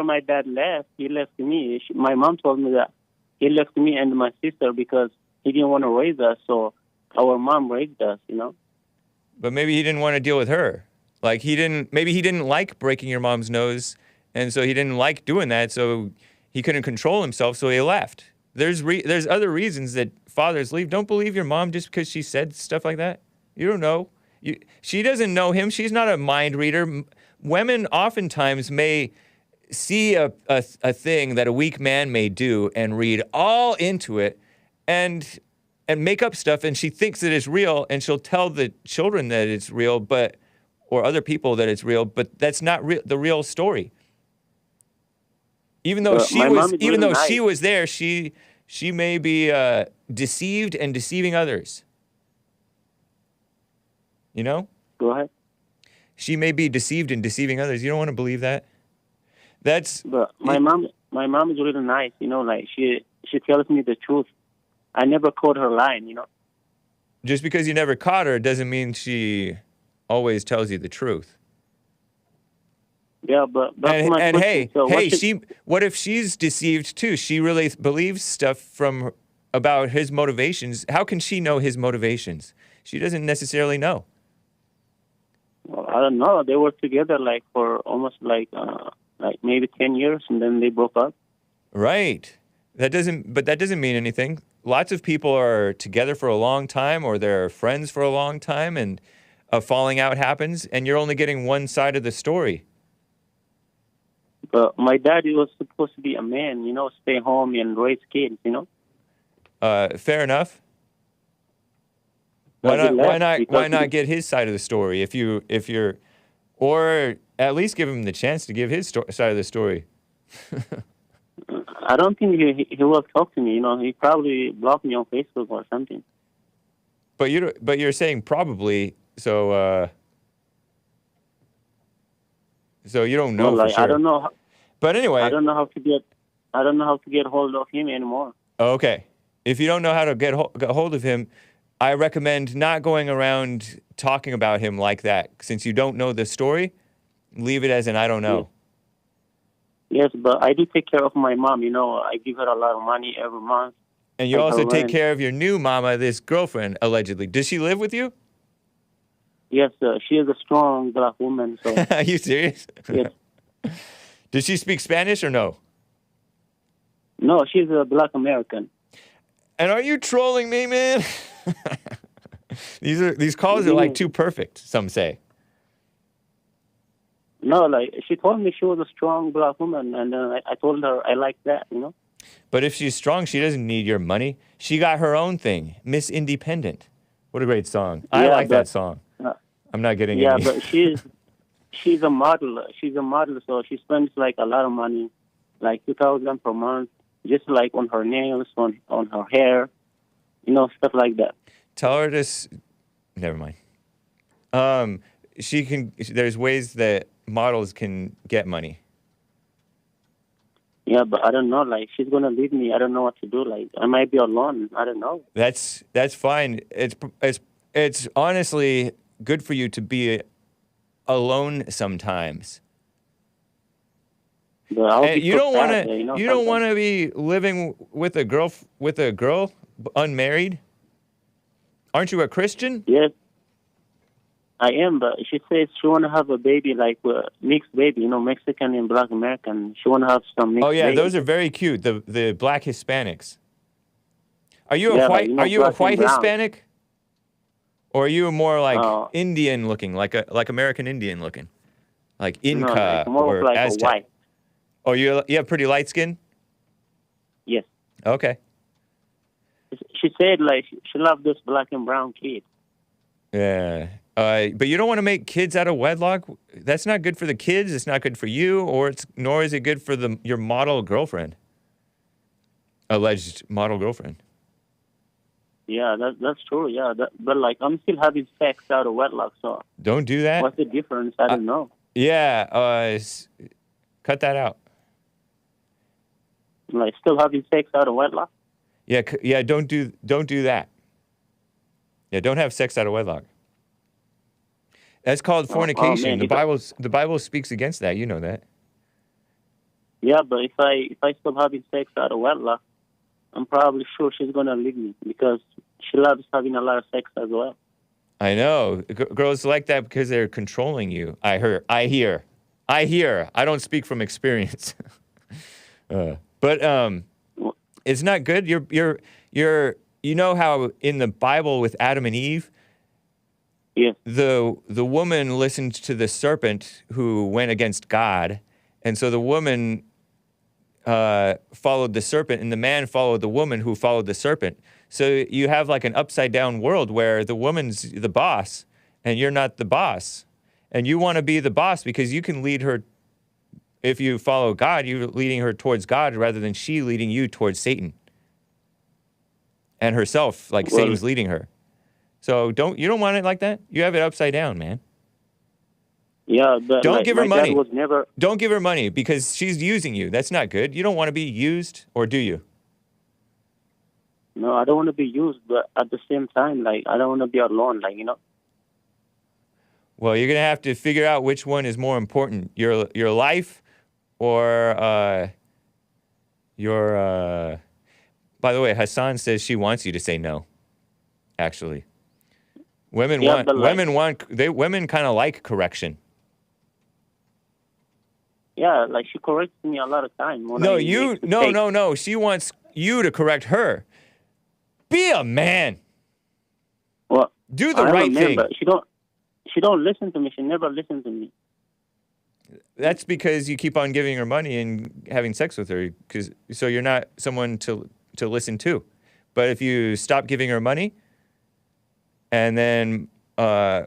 my dad left, he left me. My mom told me that he left me and my sister because he didn't want to raise us, so our mom raised us, But maybe he didn't want to deal with her. Like, maybe he didn't like breaking your mom's nose, and so he didn't like doing that, so he couldn't control himself, so he left. There's other reasons that fathers leave. Don't believe your mom just because she said stuff like that. You don't know. She doesn't know him. She's not a mind reader. Women oftentimes may see a thing that a weak man may do and read all into it and make up stuff, and she thinks that it's real, and she'll tell the children that it's real, or other people that it's real, but that's not the real story. Even though she was there, she may be deceived and deceiving others. Go ahead. She may be deceived and deceiving others. You don't want to believe that. But my mom is really nice. Like, she tells me the truth. I never caught her lying. Just because you never caught her doesn't mean she always tells you the truth. Yeah, but that's my question. So what if she's deceived too? She really believes stuff about his motivations. How can she know his motivations? She doesn't necessarily know. Well, I don't know. They were together like for almost like maybe 10 years, and then they broke up. Right. That doesn't mean anything. Lots of people are together for a long time, or they're friends for a long time, and a falling out happens, and you're only getting one side of the story. But my dad was supposed to be a man, stay home and raise kids, Fair enough. Why not get his side of the story if you're, or at least give him the chance to give his side of the story. I don't think he will talk to me. He probably blocked me on Facebook or something. But you're saying probably, so you don't know for sure. I don't know. But anyway, I don't know how to get hold of him anymore. Okay, if you don't know how to get hold of him, I recommend not going around talking about him like that. Since you don't know the story, leave it as an I don't know. Yes, but I do take care of my mom. I give her a lot of money every month. And you also take care of your new mama, this girlfriend, allegedly. Does she live with you? Yes, she is a strong black woman. So. Are you serious? Yes. Does she speak Spanish or no? No, she's a Black American. And are you trolling me, man? These calls are like too perfect, some say. No, like she told me she was a strong Black woman, and I told her I like that, you know. But if she's strong, she doesn't need your money. She got her own thing, Miss Independent. What a great song. I like that song. I'm not getting any. But she's a model. She's a model, so she spends like a lot of money, like $2,000 per month, just like on her nails, on her hair, you know, stuff like that. Tell her to. Never mind. She can. There's ways that models can get money. Yeah, but I don't know. Like she's gonna leave me. I don't know what to do. Like I might be alone. I don't know. That's fine. It's honestly good for you to be alone sometimes. But you don't want to. You don't want to be living with a girl unmarried. Aren't you a Christian? Yes, I am. But she says she want to have a baby, like a mixed baby. You know, Mexican and Black American. She want to have some mixed. Oh yeah, baby. Those are very cute. The Black Hispanics. Are you a white? Are you a white Hispanic? Or are you more like Indian looking, like American Indian looking, like Inca or like Aztec? A white. Oh, you have pretty light skin? Yes. Okay. She said like she loved those black and brown kids. Yeah. But you don't want to make kids out of wedlock. That's not good for the kids. It's not good for you, nor is it good for your model girlfriend, alleged model girlfriend. Yeah, that's true. Yeah, but like I'm still having sex out of wedlock, so don't do that. What's the difference? I don't know. Yeah, cut that out. Like still having sex out of wedlock? Yeah. Don't do that. Yeah, don't have sex out of wedlock. That's called fornication. Man, the Bible speaks against that. You know that. Yeah, but if I stop having sex out of wedlock, I'm probably sure she's gonna leave me because she loves having a lot of sex as well. I know. Girls like that because they're controlling you. I hear. I don't speak from experience. But it's not good. You know how in the Bible with Adam and Eve, yeah, the woman listened to the serpent who went against God, and so the woman followed the serpent, and the man followed the woman who followed the serpent. So you have like an upside down world where the woman's the boss, and you're not the boss, and you want to be the boss because you can lead her. If you follow God, you're leading her towards God rather than she leading you towards Satan. And herself, like Satan's leading her. So you don't want it like that? You have it upside down, man. Yeah, but don't give her money. Never... Don't give her money because she's using you. That's not good. You don't want to be used, or do you? No, I don't want to be used, but at the same time, like I don't want to be alone, like, you know. Well, you're gonna have to figure out which one is more important: your life, or your. By the way, Hassan says she wants you to say no. Actually, women kind of like correction. Yeah, like she corrects me a lot of time. No. She wants you to correct her. Be a man. Well, do the right thing. But she don't listen to me. She never listens to me. That's because you keep on giving her money and having sex with her. So you're not someone to listen to. But if you stop giving her money, and then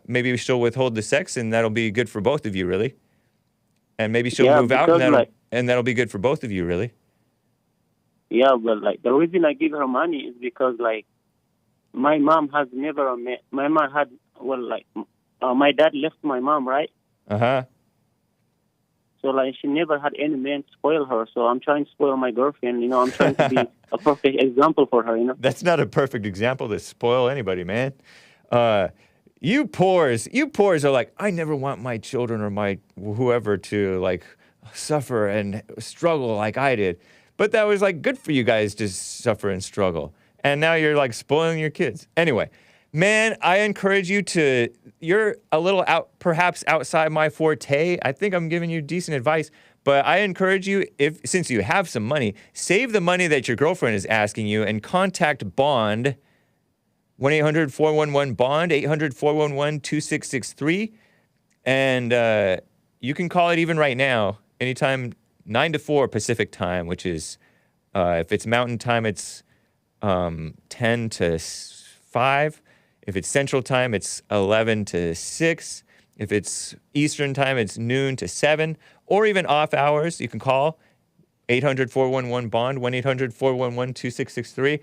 maybe she'll withhold the sex, and that'll be good for both of you, really. And maybe she'll move out, and that'll be good for both of you, really. Yeah, but like the reason I give her money is because like my mom has never met. My mom had my dad left my mom, right? So like she never had any man spoil her. So I'm trying to spoil my girlfriend. You know, I'm trying to be a perfect example for her. You know. That's not a perfect example to spoil anybody, man. You poors are like, I never want my children or my whoever to like suffer and struggle like I did. But that was like good for you guys to suffer and struggle. And now you're like spoiling your kids. Anyway, man, I encourage you you're a little perhaps outside my forte. I think I'm giving you decent advice, But I encourage you, since you have some money, save the money that your girlfriend is asking you and contact Bond, 1-800-411-BOND, 800-411-2663. And you can call it even right now, anytime 9 to 4 Pacific time, which is, if it's Mountain time, it's 10 to 5. If it's Central time, it's 11 to 6. If it's Eastern time, it's noon to 7. Or even off hours, you can call 800-411-BOND, 1-800-411-2663,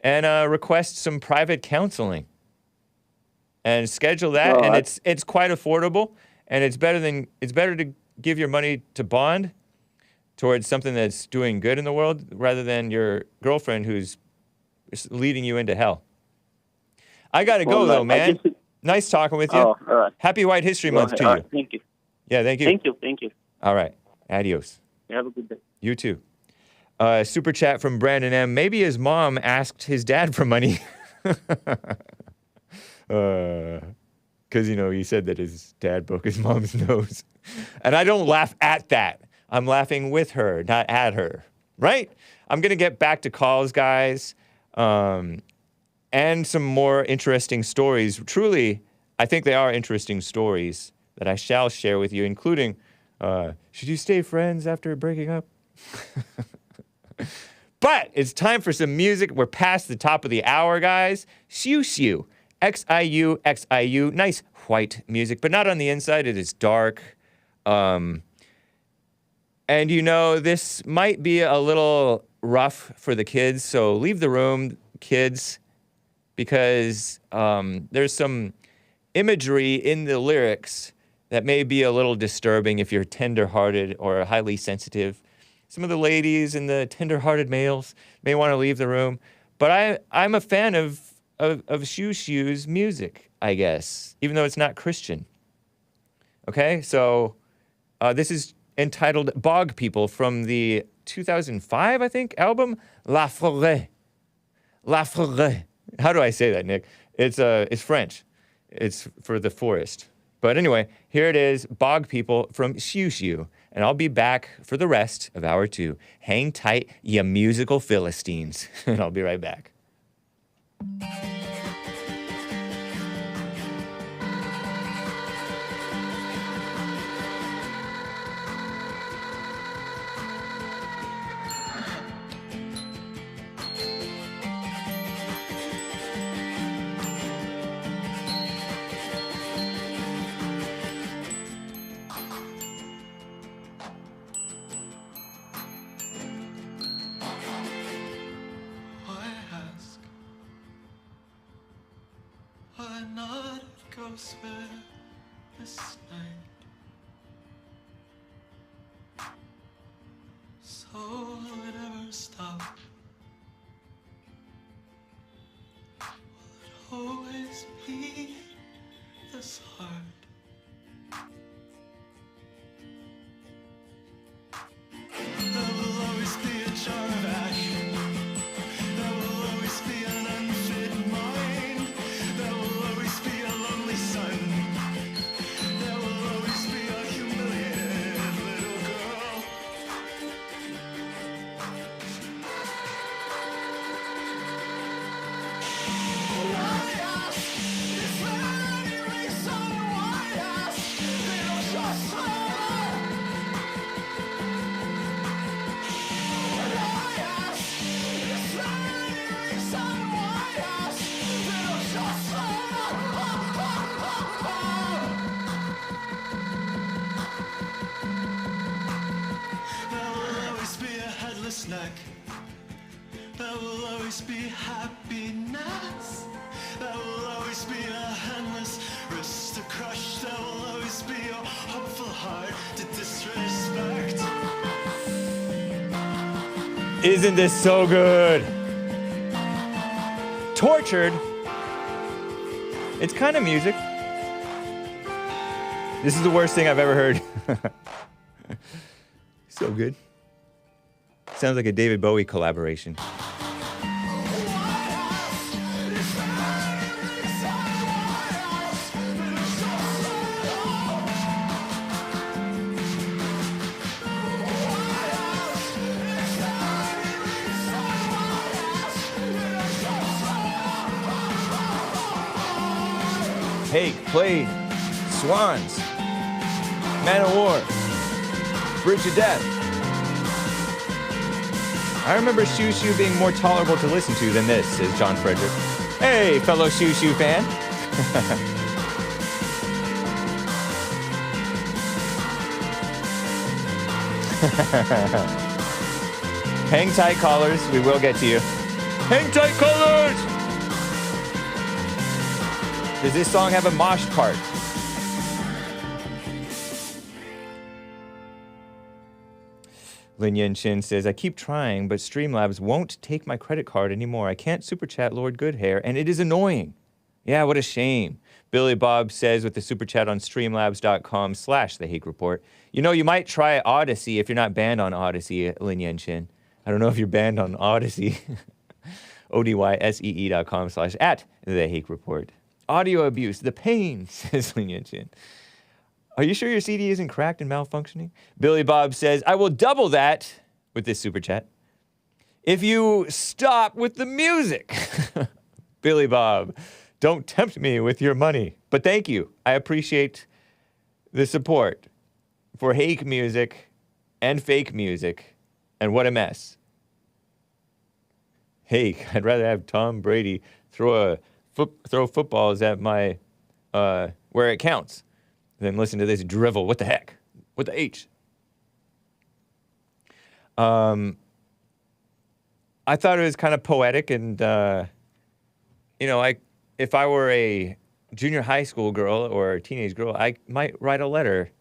and request some private counseling. And schedule that, and it's quite affordable, and it's better to give your money to Bond towards something that's doing good in the world rather than your girlfriend who's leading you into hell. I gotta go though, man. Nice talking with you. Oh, all right. Happy White History Month to you. Thank you. Yeah, thank you. Thank you. All right. Adios. You have a good day. You too. Super chat from Brandon M. Maybe his mom asked his dad for money. Because, he said that his dad broke his mom's nose. And I don't laugh at that. I'm laughing with her, not at her. Right? I'm going to get back to calls, guys. And some more interesting stories. Truly, I think they are interesting stories that I shall share with you, including, should you stay friends after breaking up? But it's time for some music. We're past the top of the hour, guys. Xiu Xiu. Xiu, Xiu. Nice white music, but not on the inside. It is dark. And this might be a little rough for the kids, so leave the room, kids, because there's some imagery in the lyrics that may be a little disturbing if you're tender-hearted or highly sensitive. Some of the ladies and the tender-hearted males may want to leave the room, but I'm a fan of Xiu Xiu's music, I guess, even though it's not Christian. Okay, so this is entitled Bog People from the 2005, I think, album La Forêt. La Forêt. How do I say that, Nick? It's French. It's for the forest. But anyway, here it is, Bog People from Xiu Xiu. And I'll be back for the rest of hour 2. Hang tight, you musical Philistines. And I'll be right back. This night, so will it ever stop? Will it always be this hard? There will always be a jar of ash. There will always be an unfit mind. There will always be a lonely son. There will always be a humiliated little girl. White ass, is there any race on a white ass? They don't just neck. There will always be happiness. There will always be a handless wrist to crush. There will always be a hopeful heart to disrespect. Isn't this so good? Tortured. It's kind of music. This is the worst thing I've ever heard. So good. Sounds like a David Bowie collaboration. Hake played Swans, Man of War, Bridge of Death. I remember Xiu Xiu being more tolerable to listen to than this, says John Frederick. Hey, fellow Xiu Xiu fan. Hang tight, callers. We will get to you. Hang tight, callers! Does this song have a mosh part? Lin Yen Chin says, I keep trying, but Streamlabs won't take my credit card anymore. I can't super chat Lord Goodhair, and it is annoying. Yeah, what a shame. Billy Bob says with the super chat on streamlabs.com/the Hake Report. You know, you might try Odyssey if you're not banned on Odyssey, Lin Yen Chin. I don't know if you're banned on Odyssey. ODYSEE.com/@the Hake Report. Audio abuse, the pain, says Lin Yen Chin. Are you sure your CD isn't cracked and malfunctioning? Billy Bob says, I will double that with this super chat if you stop with the music. Billy Bob, don't tempt me with your money. But thank you. I appreciate the support for Hake music and fake music. And what a mess. Hake, I'd rather have Tom Brady throw footballs at my, where it counts, than listen to this drivel. What the heck? What the H? I thought it was kind of poetic, and you know, if I were a junior high school girl or a teenage girl, I might write a letter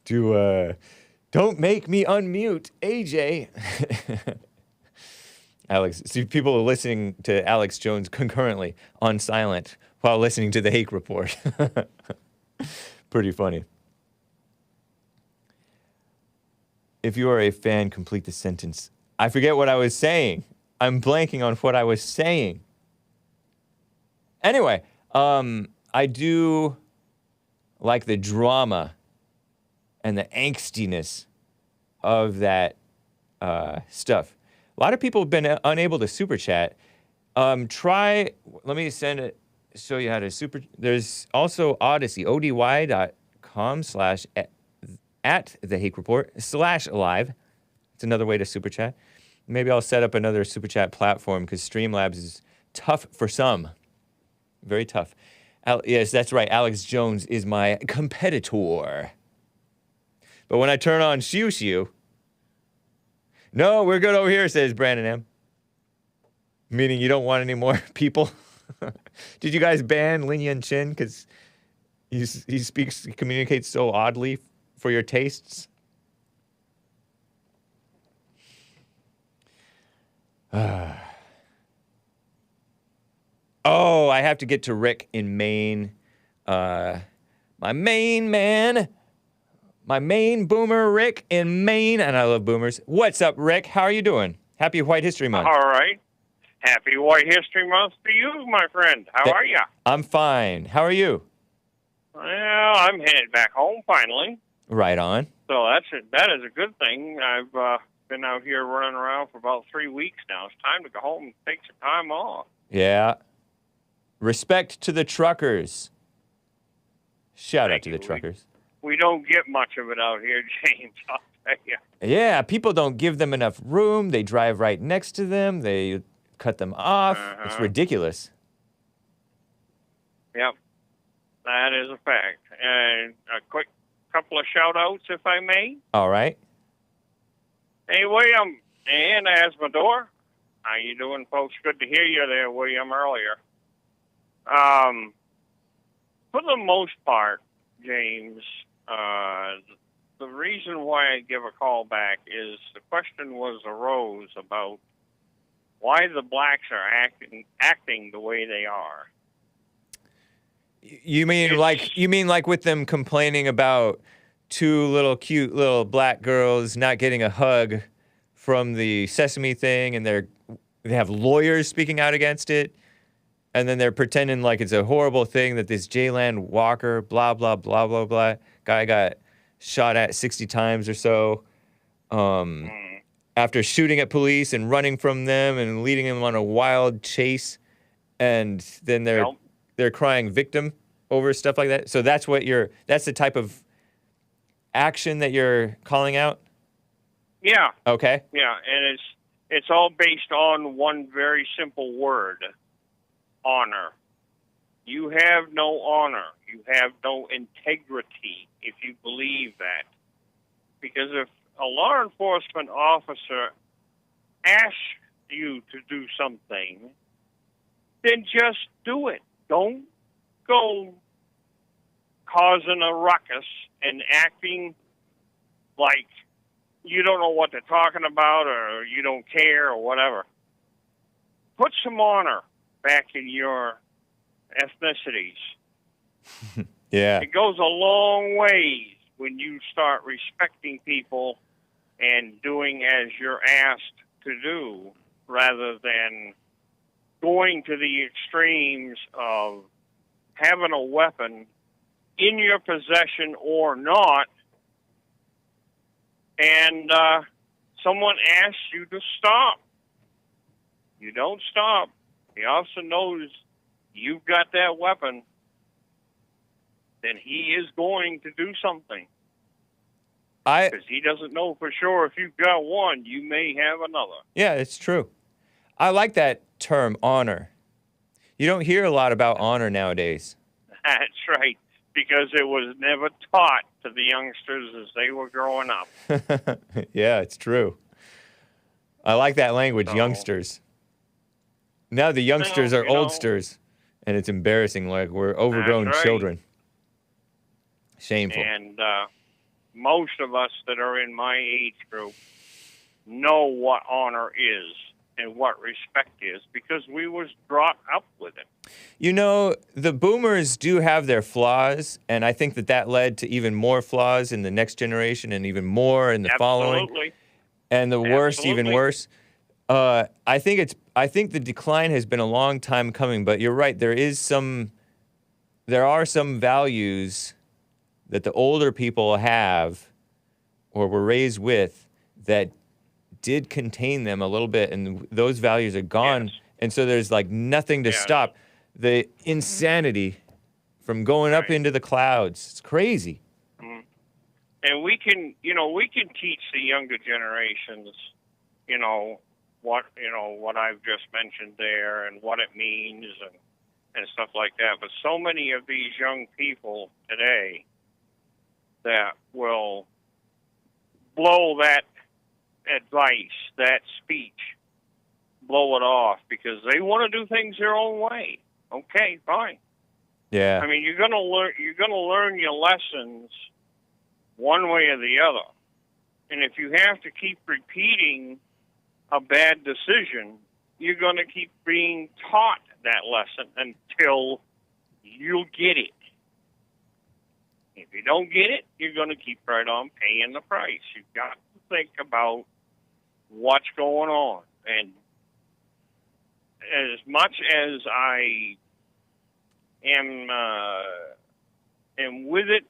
to don't make me unmute, AJ. Alex, see, people are listening to Alex Jones concurrently on silent while listening to the Hake Report. Pretty funny. If you are a fan, complete the sentence. I forget what I was saying. I'm blanking on what I was saying. Anyway, I do like the drama and the angstiness of that stuff. A lot of people have been unable to super chat. Let me send it, show you how to super. There's also Odyssey, ODY.com/@the-Hake-Report/live. It's another way to super chat. Maybe I'll set up another super chat platform because Streamlabs is tough for some. Very tough. Yes, that's right. Alex Jones is my competitor. But when I turn on Xiu Xiu, no, we're good over here, says Brandon M. Meaning you don't want any more people? Did you guys ban Lin Yen Chin because he communicates so oddly for your tastes? Oh, I have to get to Rick in Maine. My main man. My main boomer, Rick, in Maine, and I love boomers. What's up, Rick? How are you doing? Happy White History Month. All right. Happy White History Month to you, my friend. How are you? I'm fine. How are you? Well, I'm headed back home finally. Right on. So that is a good thing. I've been out here running around for about 3 weeks now. It's time to go home and take some time off. Yeah. Respect to the truckers. Shout out to the truckers. We don't get much of it out here, James, I'll tell you. Yeah, people don't give them enough room. They drive right next to them. They cut them off. It's ridiculous. Yep, that is a fact. And a quick couple of shout-outs, if I may. All right. Hey, William and Asmodor. How you doing, folks? Good to hear you there, William, earlier. For the most part, James, the reason why I give a call back is the question arose about why the blacks are acting the way they are. You mean like with them complaining about two cute little black girls not getting a hug from the Sesame thing, and they have lawyers speaking out against it, and then they're pretending like it's a horrible thing that this Jayland Walker, blah, blah, blah, blah, blah, guy got shot at 60 times or so after shooting at police and running from them and leading them on a wild chase. And then they're they're crying victim over stuff like that. So that's the type of action that you're calling out? Yeah. Okay. Yeah, and it's all based on one very simple word: honor. You have no honor. You have no integrity if you believe that. Because if a law enforcement officer asks you to do something, then just do it. Don't go causing a ruckus and acting like you don't know what they're talking about or you don't care or whatever. Put some honor back in your ethnicities. Yeah. It goes a long ways when you start respecting people and doing as you're asked to do rather than going to the extremes of having a weapon in your possession or not, and someone asks you to stop. You don't stop. The officer knows you've got that weapon, then he is going to do something. Because he doesn't know for sure if you've got one, you may have another. Yeah, it's true. I like that term, honor. You don't hear a lot about honor nowadays. That's right, because it was never taught to the youngsters as they were growing up. Yeah, it's true. I like that language, So- youngsters. Now the youngsters Well, are you know- oldsters, and it's embarrassing, like we're overgrown That's right. children. Shameful. And most of us that are in my age group know what honor is and what respect is because we was brought up with it. You know, the boomers do have their flaws, and I think that led to even more flaws in the next generation and even more in the following. Absolutely. And the worst, even Absolutely. worse. I think the decline has been a long time coming, but you're right. There are some values that the older people have or were raised with that did contain them a little bit, and those values are gone. Yes. And so there's like nothing to Yes. stop the insanity from going up Right. into the clouds. It's crazy. And we can teach the younger generations, what I've just mentioned there and what it means and stuff like that. But so many of these young people today that will blow that advice, that speech, blow it off because they want to do things their own way. Okay, fine. Yeah. I mean, you're gonna learn your lessons one way or the other. And if you have to keep repeating a bad decision, you're going to keep being taught that lesson until you get it. If you don't get it, you're going to keep right on paying the price. You've got to think about what's going on. And as much as I am with it,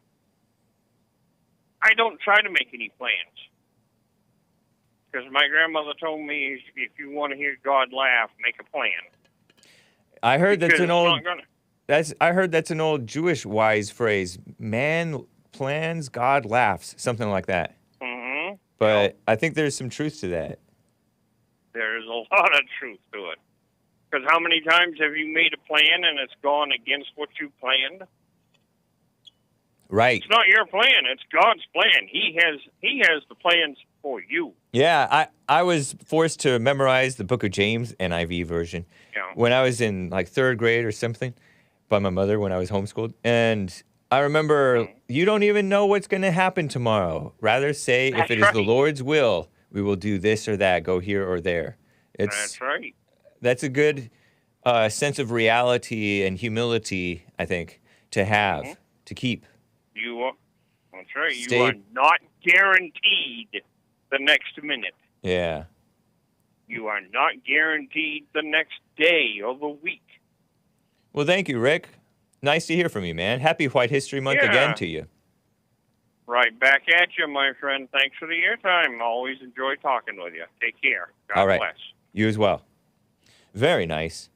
I don't try to make any plans. Because my grandmother told me, if you want to hear God laugh, make a plan. I heard Because that's an it's old not gonna. I heard that's an old Jewish wise phrase. Man plans, God laughs, something like that. Mm-hmm. But I think there's some truth to that. There's a lot of truth to it. Because how many times have you made a plan and it's gone against what you planned? Right. It's not your plan. It's God's plan. He has the plans for you. Yeah, I was forced to memorize the Book of James, NIV version, Yeah. when I was in like 3rd grade or something by my mother when I was homeschooled. And I remember, you don't even know what's going to happen tomorrow. Rather say, if That's it is the right. Lord's will, we will do this or that, go here or there. That's right. That's a good sense of reality and humility, I think, to have, to keep. That's right. Stay- You are not guaranteed the next minute. Yeah. You are not guaranteed the next day or the week. Well, thank you, Rick. Nice to hear from you, man. Happy White History Month Yeah. again to you. Right back at you, my friend. Thanks for the airtime. Always enjoy talking with you. Take care. God All right. bless. You as well. Very nice.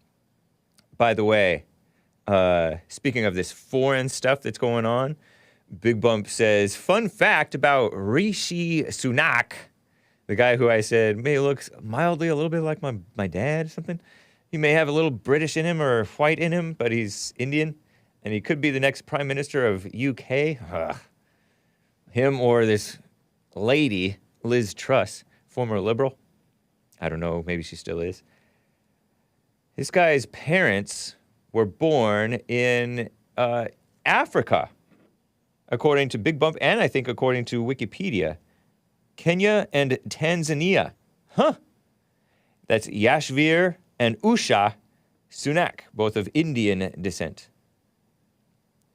By the way, Speaking of this foreign stuff that's going on, Big Bump says, fun fact about Rishi Sunak, the guy who I said may look mildly a little bit like my dad or something. He may have a little British in him or white in him, but he's Indian, and he could be the next prime minister of UK. Ugh. Him or this lady, Liz Truss, former liberal. I don't know, maybe she still is. This guy's parents were born in Africa, according to Big Bump, and I think according to Wikipedia. Kenya and Tanzania. Huh. That's Yashvir and Usha Sunak, both of Indian descent.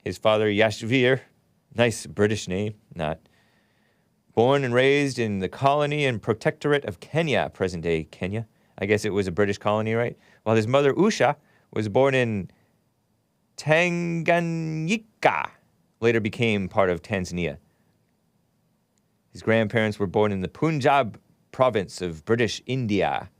His father, Yashvir, nice British name, not. Born and raised in the colony and protectorate of Kenya, present-day Kenya. I guess it was a British colony, right? While his mother, Usha, was born in Tanganyika, later became part of Tanzania. His grandparents were born in the Punjab province of British India.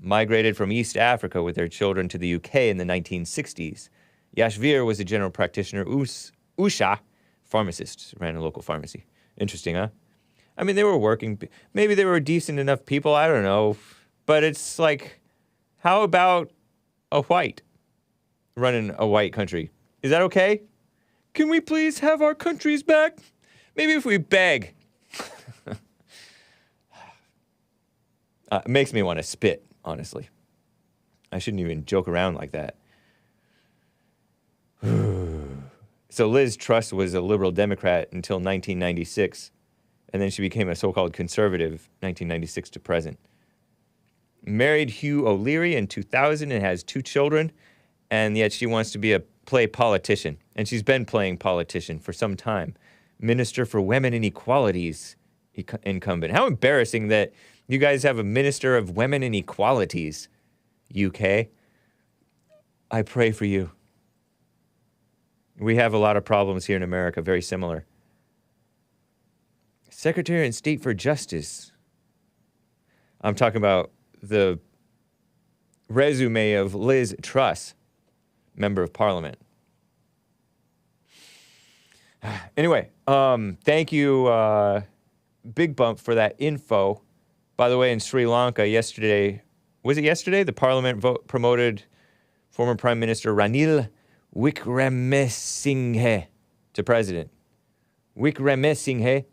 Migrated from East Africa with their children to the UK in the 1960s. Yashvir was a general practitioner. Usha, pharmacist, ran a local pharmacy. Interesting, huh? I mean, they were working. Maybe they were decent enough people. I don't know. But it's like, how about a white running a white country? Is that okay? Can we please have our countries back? Maybe if we beg. It makes me want to spit, honestly. I shouldn't even joke around like that. So Liz Truss was a liberal Democrat until 1996, and then she became a so-called conservative 1996 to present. Married Hugh O'Leary in 2000 and has 2 children, and yet she wants to play politician, and she's been playing politician for some time. Minister for Women and Equalities incumbent. How embarrassing that you guys have a Minister of Women and Equalities, UK. I pray for you. We have a lot of problems here in America, very similar. Secretary of State for Justice. I'm talking about the resume of Liz Truss, Member of Parliament. Anyway, thank you, Big Bump, for that info. By the way, in Sri Lanka yesterday, was it yesterday? The parliament promoted former Prime Minister Ranil Wickremesinghe to president. Wickremesinghe,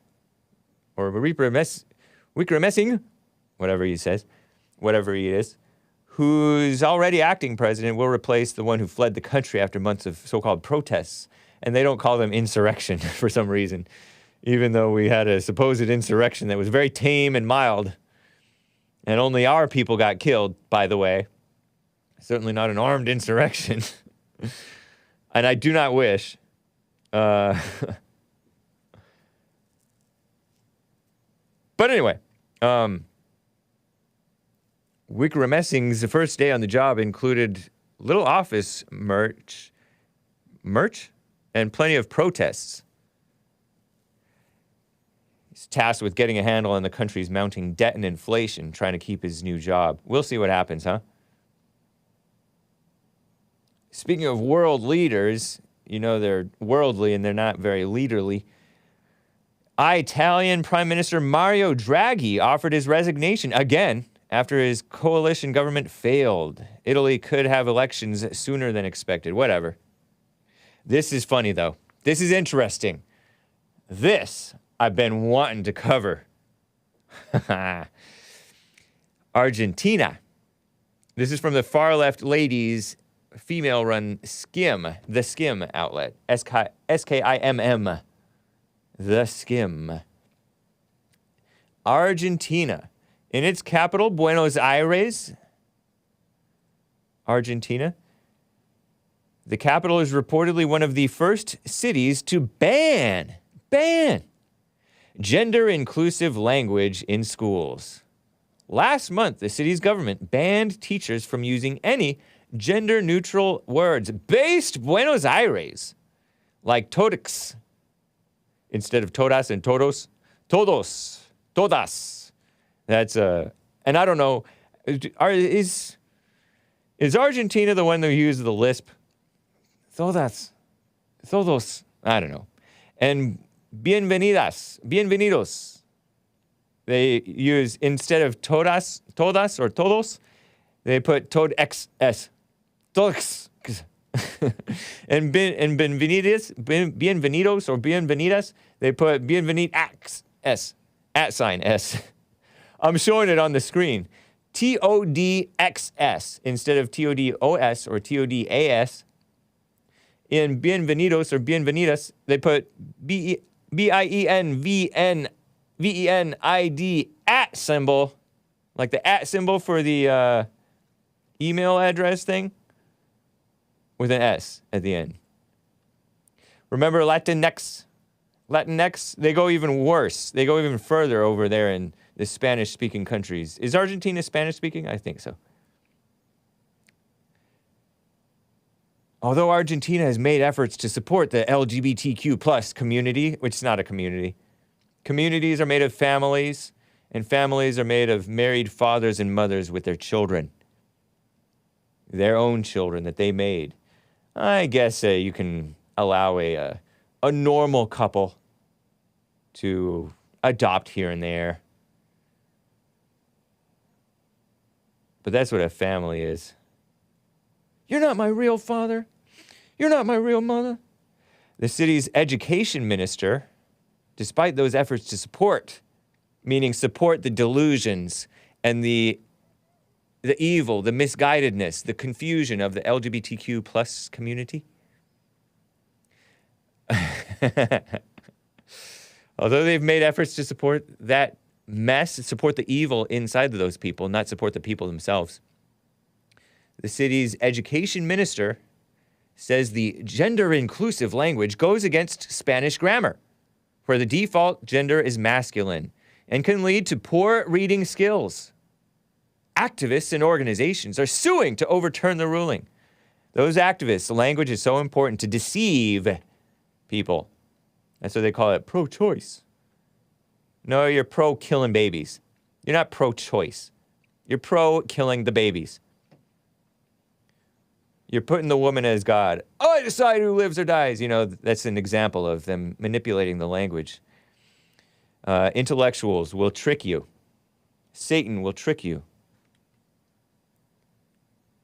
or Wickremesing, whatever he says, whatever he is, who's already acting president, will replace the one who fled the country after months of so-called protests. And they don't call them insurrection for some reason, even though we had a supposed insurrection that was very tame and mild. And only our people got killed, by the way. Certainly not an armed insurrection. And I do not wish. But anyway, Wickremesing's first day on the job included little office merch, and plenty of protests. He's tasked with getting a handle on the country's mounting debt and inflation, trying to keep his new job. We'll see what happens, huh? Speaking of world leaders, you know they're worldly and they're not very leaderly. Italian Prime Minister Mario Draghi offered his resignation again after his coalition government failed. Italy could have elections sooner than expected. Whatever. This is funny, though. This is interesting. This I've been wanting to cover. Argentina. This is from the far-left ladies' female-run Skim, the Skim outlet. S-K-I-M-M. The Skim. Argentina. In its capital, Buenos Aires, Argentina, the capital is reportedly one of the first cities to ban gender-inclusive language in schools. Last month, the city's government banned teachers from using any gender-neutral words based Buenos Aires, like todxs, instead of todas and todos, todos, todas. That's and I don't know, is Argentina the one that uses the lisp? todos, I don't know. And bienvenidos. They use, instead of todas or todos, they put todxs. Todxs. and bienvenidos or bienvenidas, they put bienvenit s, @s. I'm showing it on the screen. todxs instead of todos or todas. In bienvenidos or bienvenidas, they put bienvenid @ symbol, like the @ symbol for the email address thing, with an S at the end. Remember Latinx, they go even worse. They go even further over there in the Spanish-speaking countries. Is Argentina Spanish-speaking? I think so. Although Argentina has made efforts to support the LGBTQ plus community, which is not a community. Communities are made of families, and families are made of married fathers and mothers with their children. Their own children that they made. I guess you can allow a normal couple to adopt here and there. But that's what a family is. You're not my real father. You're not my real mother. The city's education minister, despite those efforts to support, meaning support the delusions and the evil, the misguidedness, the confusion of the LGBTQ plus community. Although they've made efforts to support that mess, support the evil inside of those people, not support the people themselves. The city's education minister says the gender-inclusive language goes against Spanish grammar, where the default gender is masculine and can lead to poor reading skills. Activists and organizations are suing to overturn the ruling. Those activists, the language is so important to deceive people. That's why they call it pro-choice. No, you're pro-killing babies. You're not pro-choice. You're pro-killing the babies. You're putting the woman as God. I decide who lives or dies. You know, that's an example of them manipulating the language. Intellectuals will trick you. Satan will trick you.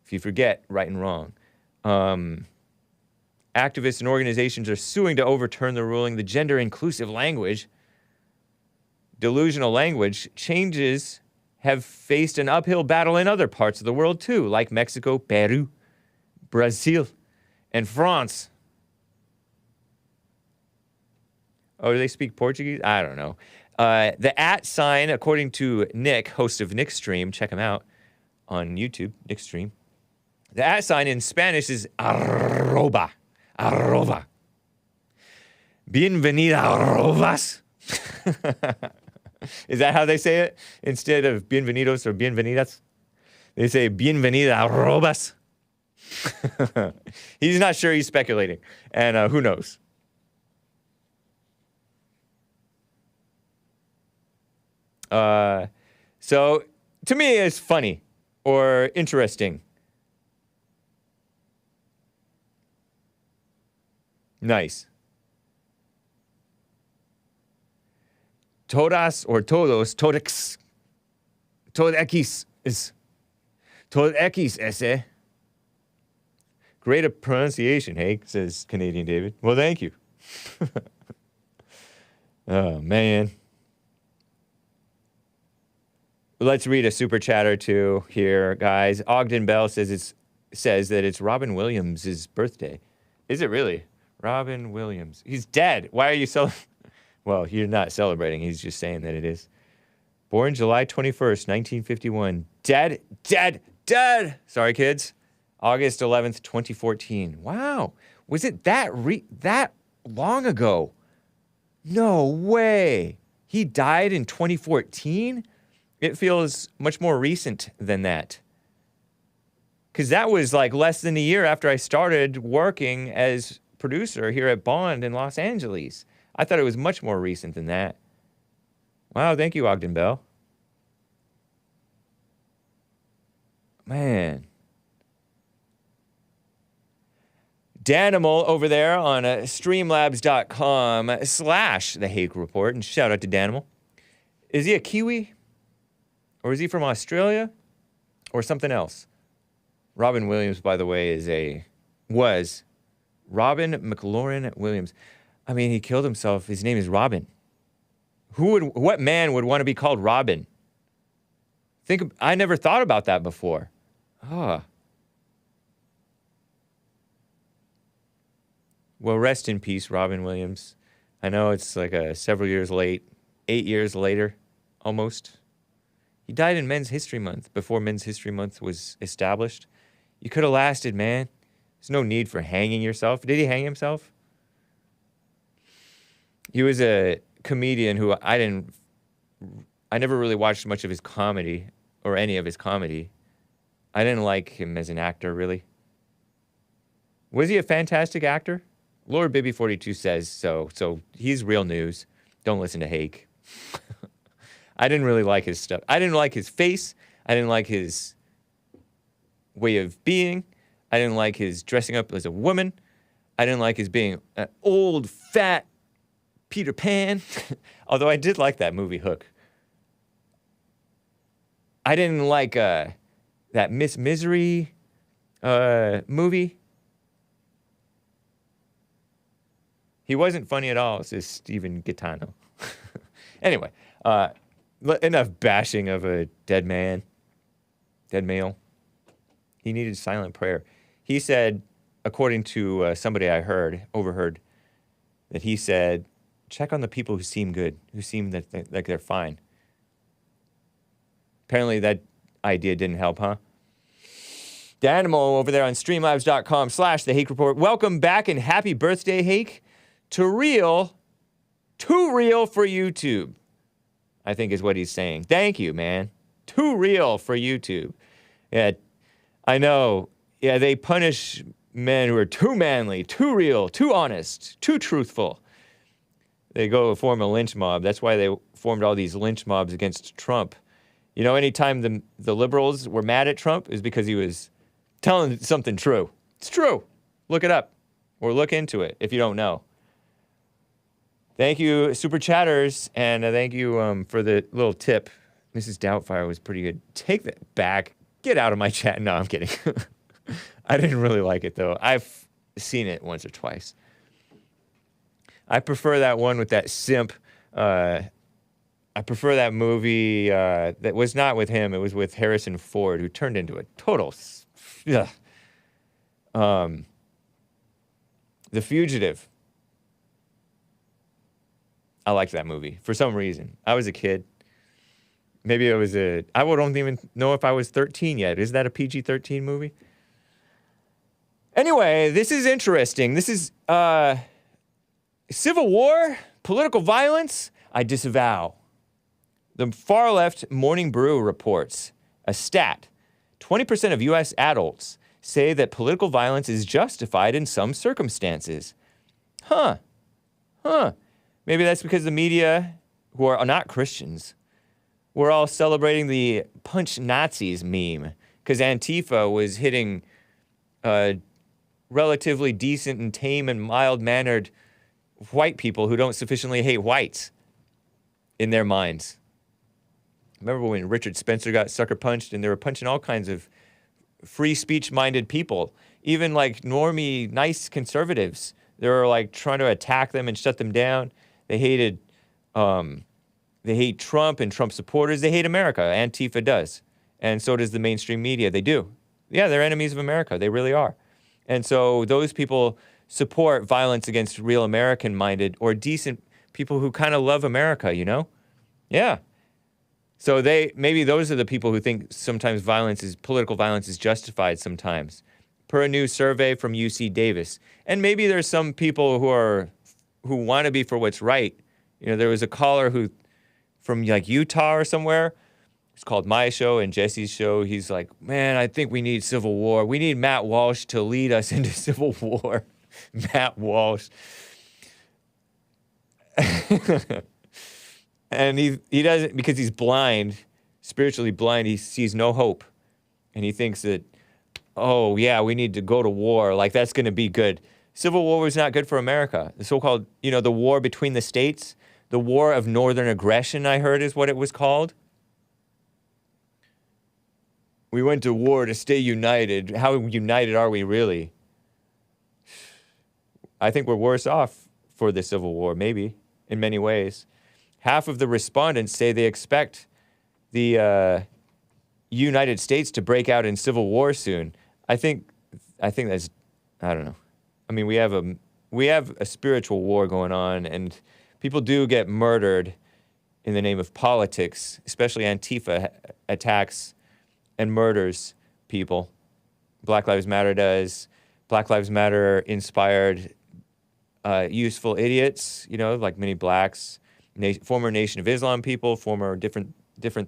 If you forget right and wrong. Activists and organizations are suing to overturn the ruling. The gender-inclusive language, delusional language, changes have faced an uphill battle in other parts of the world too, like Mexico, Peru, Brazil, and France. Oh, do they speak Portuguese? I don't know. The @ sign, according to Nick, host of Nickstream, check him out on YouTube, Nickstream. The @ sign in Spanish is arroba. Arroba. Bienvenida arrobas. Is that how they say it? Instead of bienvenidos or bienvenidas, they say bienvenida arrobas. He's not sure, he's speculating. And who knows? So, to me, it's funny or interesting. Nice. Todas or todos, todxs. Todxs is. Todxs, ese. Great pronunciation, Hake, says Canadian David. Well, thank you. Oh, man. Let's read a super chat or two here, guys. Ogden Bell says that it's Robin Williams' birthday. Is it really? Robin Williams. He's dead. Why are you celebrating? Well, you're not celebrating. He's just saying that it is. Born July 21st, 1951. Dead. Sorry, kids. August 11th, 2014. Wow. Was it that long ago? No way. He died in 2014? It feels much more recent than that. Because that was like less than a year after I started working as producer here at Bond in Los Angeles. I thought it was much more recent than that. Wow, thank you, Ogden Bell. Man. Danimal over there on streamlabs.com/the Hake Report. And shout out to Danimal. Is he a Kiwi? Or is he from Australia? Or something else? Robin Williams, by the way, was Robin McLaurin Williams. I mean, he killed himself. His name is Robin. What man would want to be called Robin? I never thought about that before. Well, rest in peace, Robin Williams. I know it's like several years late, 8 years later, almost. He died in Men's History Month, before Men's History Month was established. You could have lasted, man. There's no need for hanging yourself. Did he hang himself? He was a comedian who I never really watched much of his comedy, or any of his comedy. I didn't like him as an actor, really. Was he a fantastic actor? Lord Bibby42 says so he's real news. Don't listen to Hake. I didn't really like his stuff. I didn't like his face. I didn't like his way of being. I didn't like his dressing up as a woman. I didn't like his being an old, fat Peter Pan. Although I did like that movie, Hook. I didn't like that Miss Misery movie. He wasn't funny at all, says Stephen Gaetano. Anyway, enough bashing of a dead male. He needed silent prayer. He said, according to somebody I overheard, that he said, check on the people who seem good, who seem like they're fine. Apparently that idea didn't help, huh? Danimal over there on streamlabs.com/the Hake Report. Welcome back and happy birthday, Hake. Too real for YouTube, I think is what he's saying. Thank you, man. Too real for YouTube. Yeah, I know. Yeah, they punish men who are too manly, too real, too honest, too truthful. They go form a lynch mob. That's why they formed all these lynch mobs against Trump. You know, anytime the liberals were mad at Trump is because he was telling something true. It's true. Look it up or look into it if you don't know. Thank you, Super Chatters, and thank you for the little tip. Mrs. Doubtfire was pretty good. Take that back. Get out of my chat. No, I'm kidding. I didn't really like it, though. I've seen it once or twice. I prefer that one with that simp. I prefer that movie that was not with him. It was with Harrison Ford, who turned into a total... The Fugitive. I liked that movie for some reason. I was a kid. Maybe I don't even know if I was 13 yet. Is that a PG-13 movie? Anyway, this is interesting. This is civil war, political violence. I disavow. The far left Morning Brew reports a stat. 20% of U.S. adults say that political violence is justified in some circumstances. Huh. Maybe that's because the media, who are not Christians, we're all celebrating the punch Nazis meme because Antifa was hitting relatively decent and tame and mild-mannered white people who don't sufficiently hate whites in their minds. Remember when Richard Spencer got sucker punched and they were punching all kinds of free speech-minded people, even like normie, nice conservatives. They were like trying to attack them and shut them down. They hate Trump and Trump supporters. They hate America. Antifa does. And so does the mainstream media. They do. Yeah, they're enemies of America. They really are. And so those people support violence against real American-minded or decent people who kind of love America, you know? Yeah. So maybe those are the people who think sometimes political violence is justified sometimes, per a new survey from UC Davis. And maybe there's some people who want to be for what's right. You know, there was a caller from like Utah or somewhere. It's called My Show and Jesse's show. He's like, man, I think we need civil war. We need Matt Walsh to lead us into civil war. Matt Walsh. And he doesn't, because he's blind, spiritually blind, he sees no hope. And he thinks that, oh, yeah, we need to go to war. Like, that's going to be good. Civil war was not good for America. The so-called, the war between the states, the war of northern aggression, I heard is what it was called. We went to war to stay united. How united are we really? I think we're worse off for the Civil War, maybe, in many ways. Half of the respondents say they expect the United States to break out in civil war soon. I think that's, I don't know. I mean, we have a spiritual war going on, and people do get murdered in the name of politics, especially Antifa attacks and murders people. Black Lives Matter does. Black Lives Matter inspired useful idiots, like many blacks, former Nation of Islam people, former different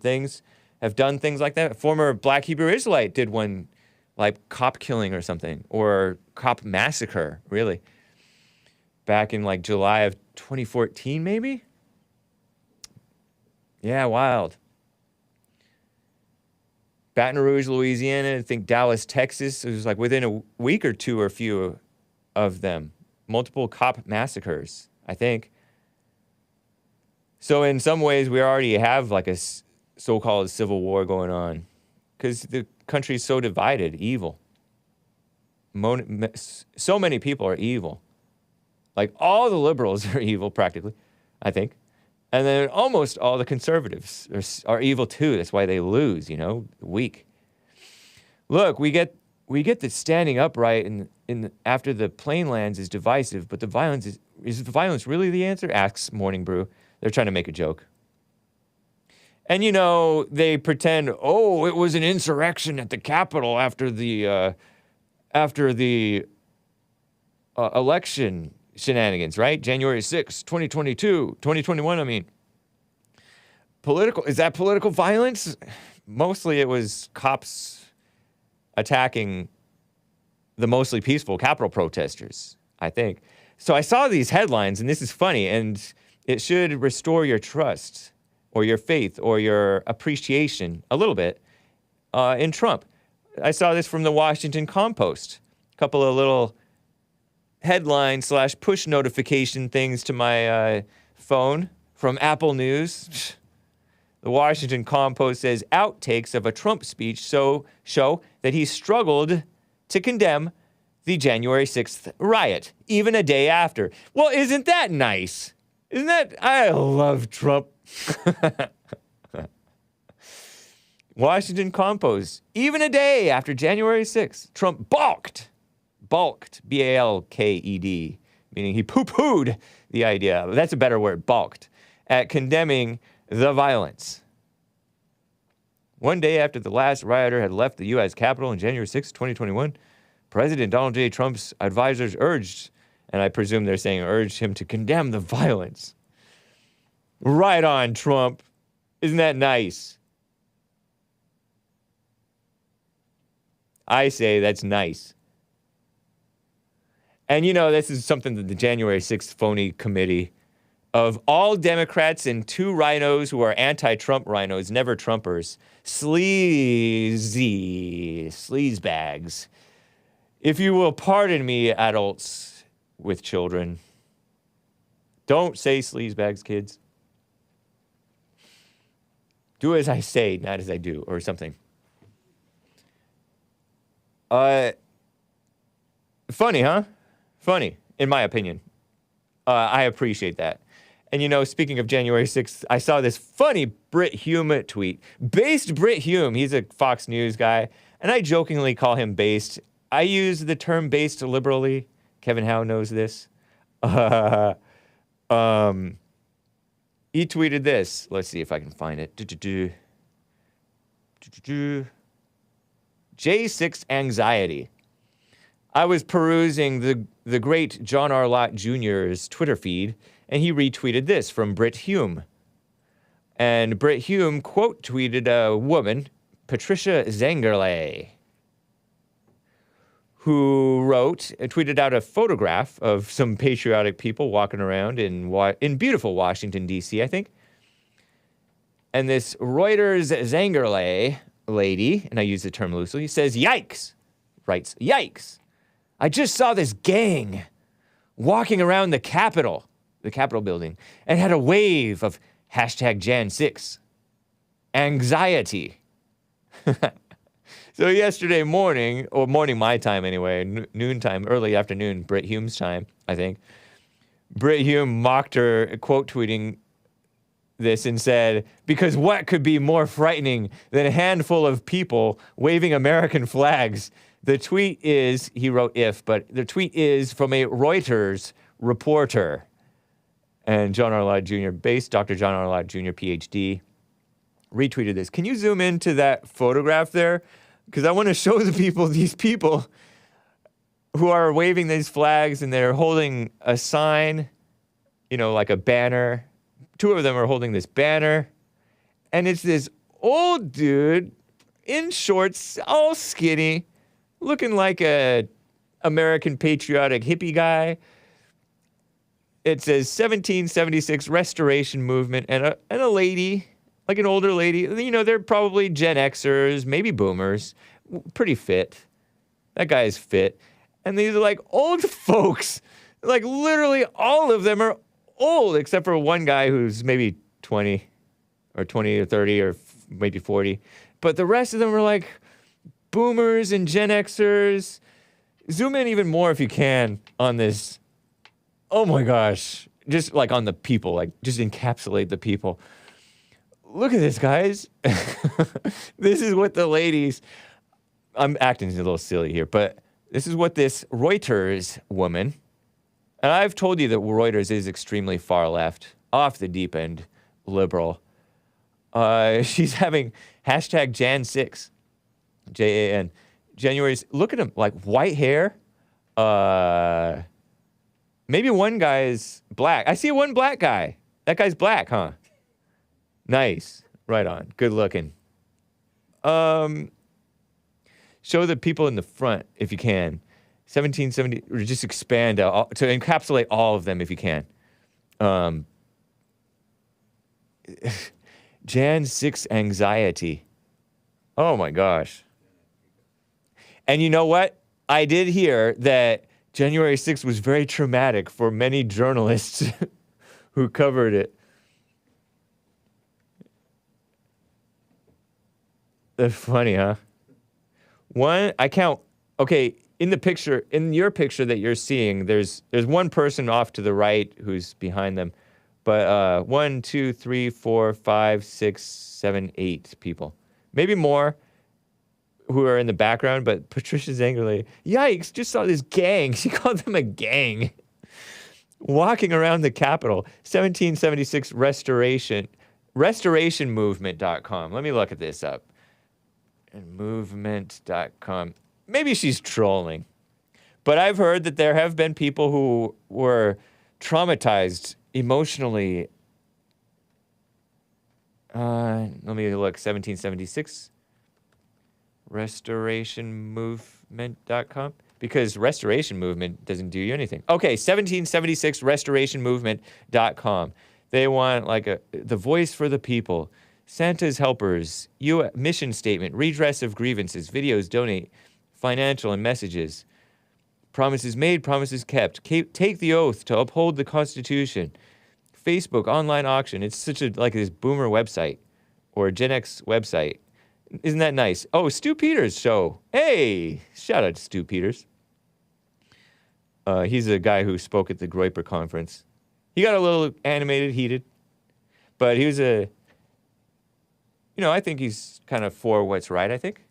things, have done things like that. Former Black Hebrew Israelite did one, like cop killing or something, or cop massacre, really. Back in like July of 2014, maybe? Yeah, wild. Baton Rouge, Louisiana, I think Dallas, Texas. It was like within a week or two or a few of them. Multiple cop massacres, I think. So in some ways, we already have like a so-called civil war going on because the country's so divided, evil. So many people are evil. Like all the liberals are evil, practically, I think. And then almost all the conservatives are evil too. That's why they lose, weak. Look, we get that standing upright in after the plane lands is divisive, but the violence is the violence really the answer? Asks Morning Brew. They're trying to make a joke. And they pretend, oh, it was an insurrection at the Capitol after the election shenanigans, right? January 6th, 2021, I mean. Is that political violence? Mostly it was cops attacking the mostly peaceful Capitol protesters, I think. So I saw these headlines, and this is funny, and it should restore your trust or your faith or your appreciation a little bit in Trump. I saw this from the Washington Compost. A couple of little headline/push notification things to my phone from Apple News. The Washington Compost says outtakes of a Trump speech show that he struggled to condemn the January 6th riot, even a day after. Well, isn't that nice? I love Trump. Washington Compost, even a day after January 6th, Trump balked, B-A-L-K-E-D, meaning he poo-pooed the idea, that's a better word, balked, at condemning the violence. One day after the last rioter had left the U.S. Capitol on January 6, 2021, President Donald J. Trump's advisors urged, and I presume they're saying urged him to condemn the violence. Right on, Trump. Isn't that nice? I say that's nice. And this is something that the January 6th phony committee of all Democrats and two rhinos who are anti-Trump rhinos, never Trumpers, sleazebags. If you will pardon me, adults with children, don't say sleazebags, kids. Do as I say, not as I do, or something. Funny, huh? Funny, in my opinion. I appreciate that. And speaking of January 6th, I saw this funny Brit Hume tweet. Based Brit Hume, he's a Fox News guy, and I jokingly call him based. I use the term based liberally. Kevin Howe knows this. He tweeted this. Let's see if I can find it. J6 anxiety. I was perusing the great John R. Lott Jr.'s Twitter feed, and he retweeted this from Brit Hume. And Brit Hume quote tweeted a woman, Patricia Zengerle, who tweeted out a photograph of some patriotic people walking around in beautiful Washington, D.C., I think. And this Reuters Zengerle lady, and I use the term loosely, says, yikes, writes, yikes. I just saw this gang walking around the Capitol building, and had a wave of hashtag Jan6 anxiety. So yesterday morning, or morning my time anyway, noontime, early afternoon, Brit Hume's time, I think, Brit Hume mocked her, quote tweeting this and said, because what could be more frightening than a handful of people waving American flags? The tweet is, he wrote if, but the tweet is from a Reuters reporter. And John R. Ladd Jr., Dr. John R. Ladd Jr., PhD, retweeted this. Can you zoom into that photograph there? Because I want to show the people, these people who are waving these flags and they're holding a sign, you know, like a banner. Two of them are holding this banner. And it's this old dude in shorts, all skinny, looking like a American patriotic hippie guy. It says 1776 Restoration Movement, and a lady, like an older lady. You know, they're probably Gen Xers, maybe boomers, pretty fit. That guy is fit. And these are like old folks. Like literally all of them are old, except for one guy who's maybe 20 or 30 or maybe 40. But the rest of them are like boomers and Gen Xers. Zoom in even more if you can on this. Oh my gosh. Just like on the people, like just encapsulate the people. Look at this, guys. This is what the ladies, I'm acting a little silly here, but this is what this Reuters woman, and I've told you that Reuters is extremely far left, off the deep end, liberal. She's having hashtag Jan6, Jan, January, look at him, like white hair, maybe one guy is black. I see one black guy. That guy's black, huh? Nice. Right on. Good looking. Show the people in the front if you can. 1770, or just expand to encapsulate all of them if you can. Jan 6 anxiety. Oh my gosh. And you know what? I did hear that January 6th was very traumatic for many journalists who covered it. That's funny, huh? Okay, in your picture that you're seeing, there's one person off to the right who's behind them. But 1, 2, 3, 4, 5, 6, 7, 8 people. Maybe more who are in the background, but Patricia Zengerle, yikes, just saw this gang. She called them a gang. Walking around the Capitol. 1776 restorationmovement.com. Let me look at this up. And movement.com. Maybe she's trolling. But I've heard that there have been people who were traumatized emotionally. Let me look. 1776 restorationmovement.com. Because Restoration Movement doesn't do you anything. Okay, 1776 restorationmovement.com. They want like the voice for the people. Santa's helpers, mission statement, redress of grievances, videos, donate, financial and messages, promises made, promises kept, take the oath to uphold the Constitution, Facebook, online auction. It's such a, like this boomer website or Gen X website. Isn't that nice? Oh, Stu Peters show. Hey, shout out to Stu Peters. He's a guy who spoke at the Groyper conference. He got a little animated, heated, but he was I think he's kind of for what's right, I think.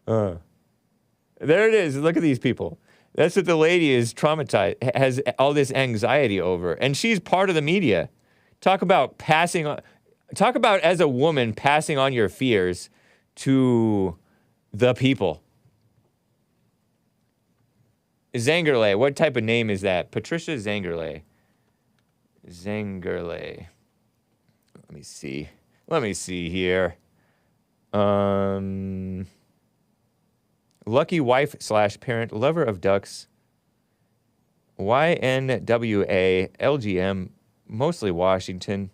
There it is. Look at these people. That's what the lady is traumatized, has all this anxiety over. And she's part of the media. Talk about as a woman passing on your fears to the people. Zengerle, what type of name is that? Patricia Zengerle. Zengerle. Let me see here. Lucky wife / parent, lover of ducks. YNWA, LGM, mostly Washington.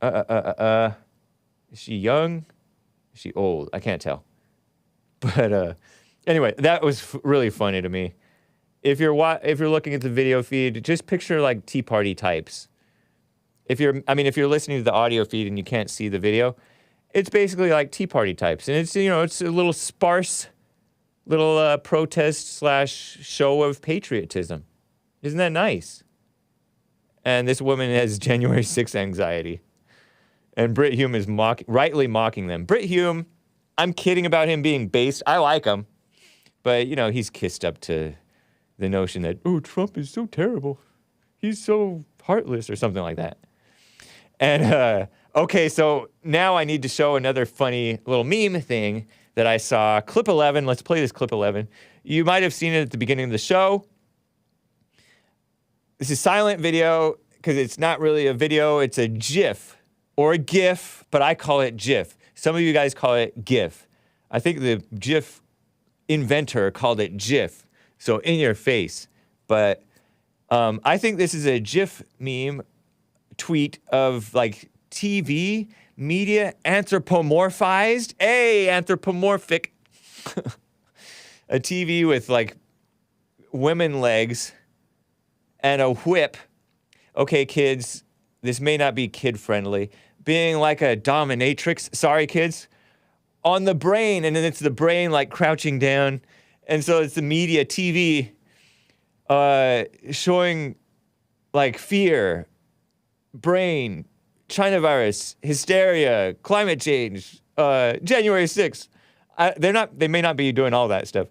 Is she young? Is she old? I can't tell. But anyway, that was really funny to me. If you're looking at the video feed, just picture like Tea Party types. If you're listening to the audio feed and you can't see the video, it's basically like Tea Party types, and it's a little sparse, little protest / show of patriotism. Isn't that nice? And this woman has January 6th anxiety, and Brit Hume is rightly mocking them. Brit Hume, I'm kidding about him being based. I like him, but he's kissed up to the notion that Trump is so terrible, he's so heartless or something like that. And okay, so now I need to show another funny little meme thing that I saw. Clip 11. Let's play this clip 11. You might have seen it at the beginning of the show. This is silent video because it's not really a video. It's a GIF or a GIF, but I call it GIF. Some of you guys call it GIF. I think the GIF inventor called it GIF, so in your face. But I think this is a GIF meme tweet of like TV media anthropomorphized. Anthropomorphic. A TV with like women legs and a whip. Okay, kids, this may not be kid friendly. Being like a dominatrix. Sorry, kids. On the brain, and then it's the brain like crouching down. And so it's the media TV showing like fear, brain, China virus, hysteria, climate change, January 6th. They may not be doing all that stuff,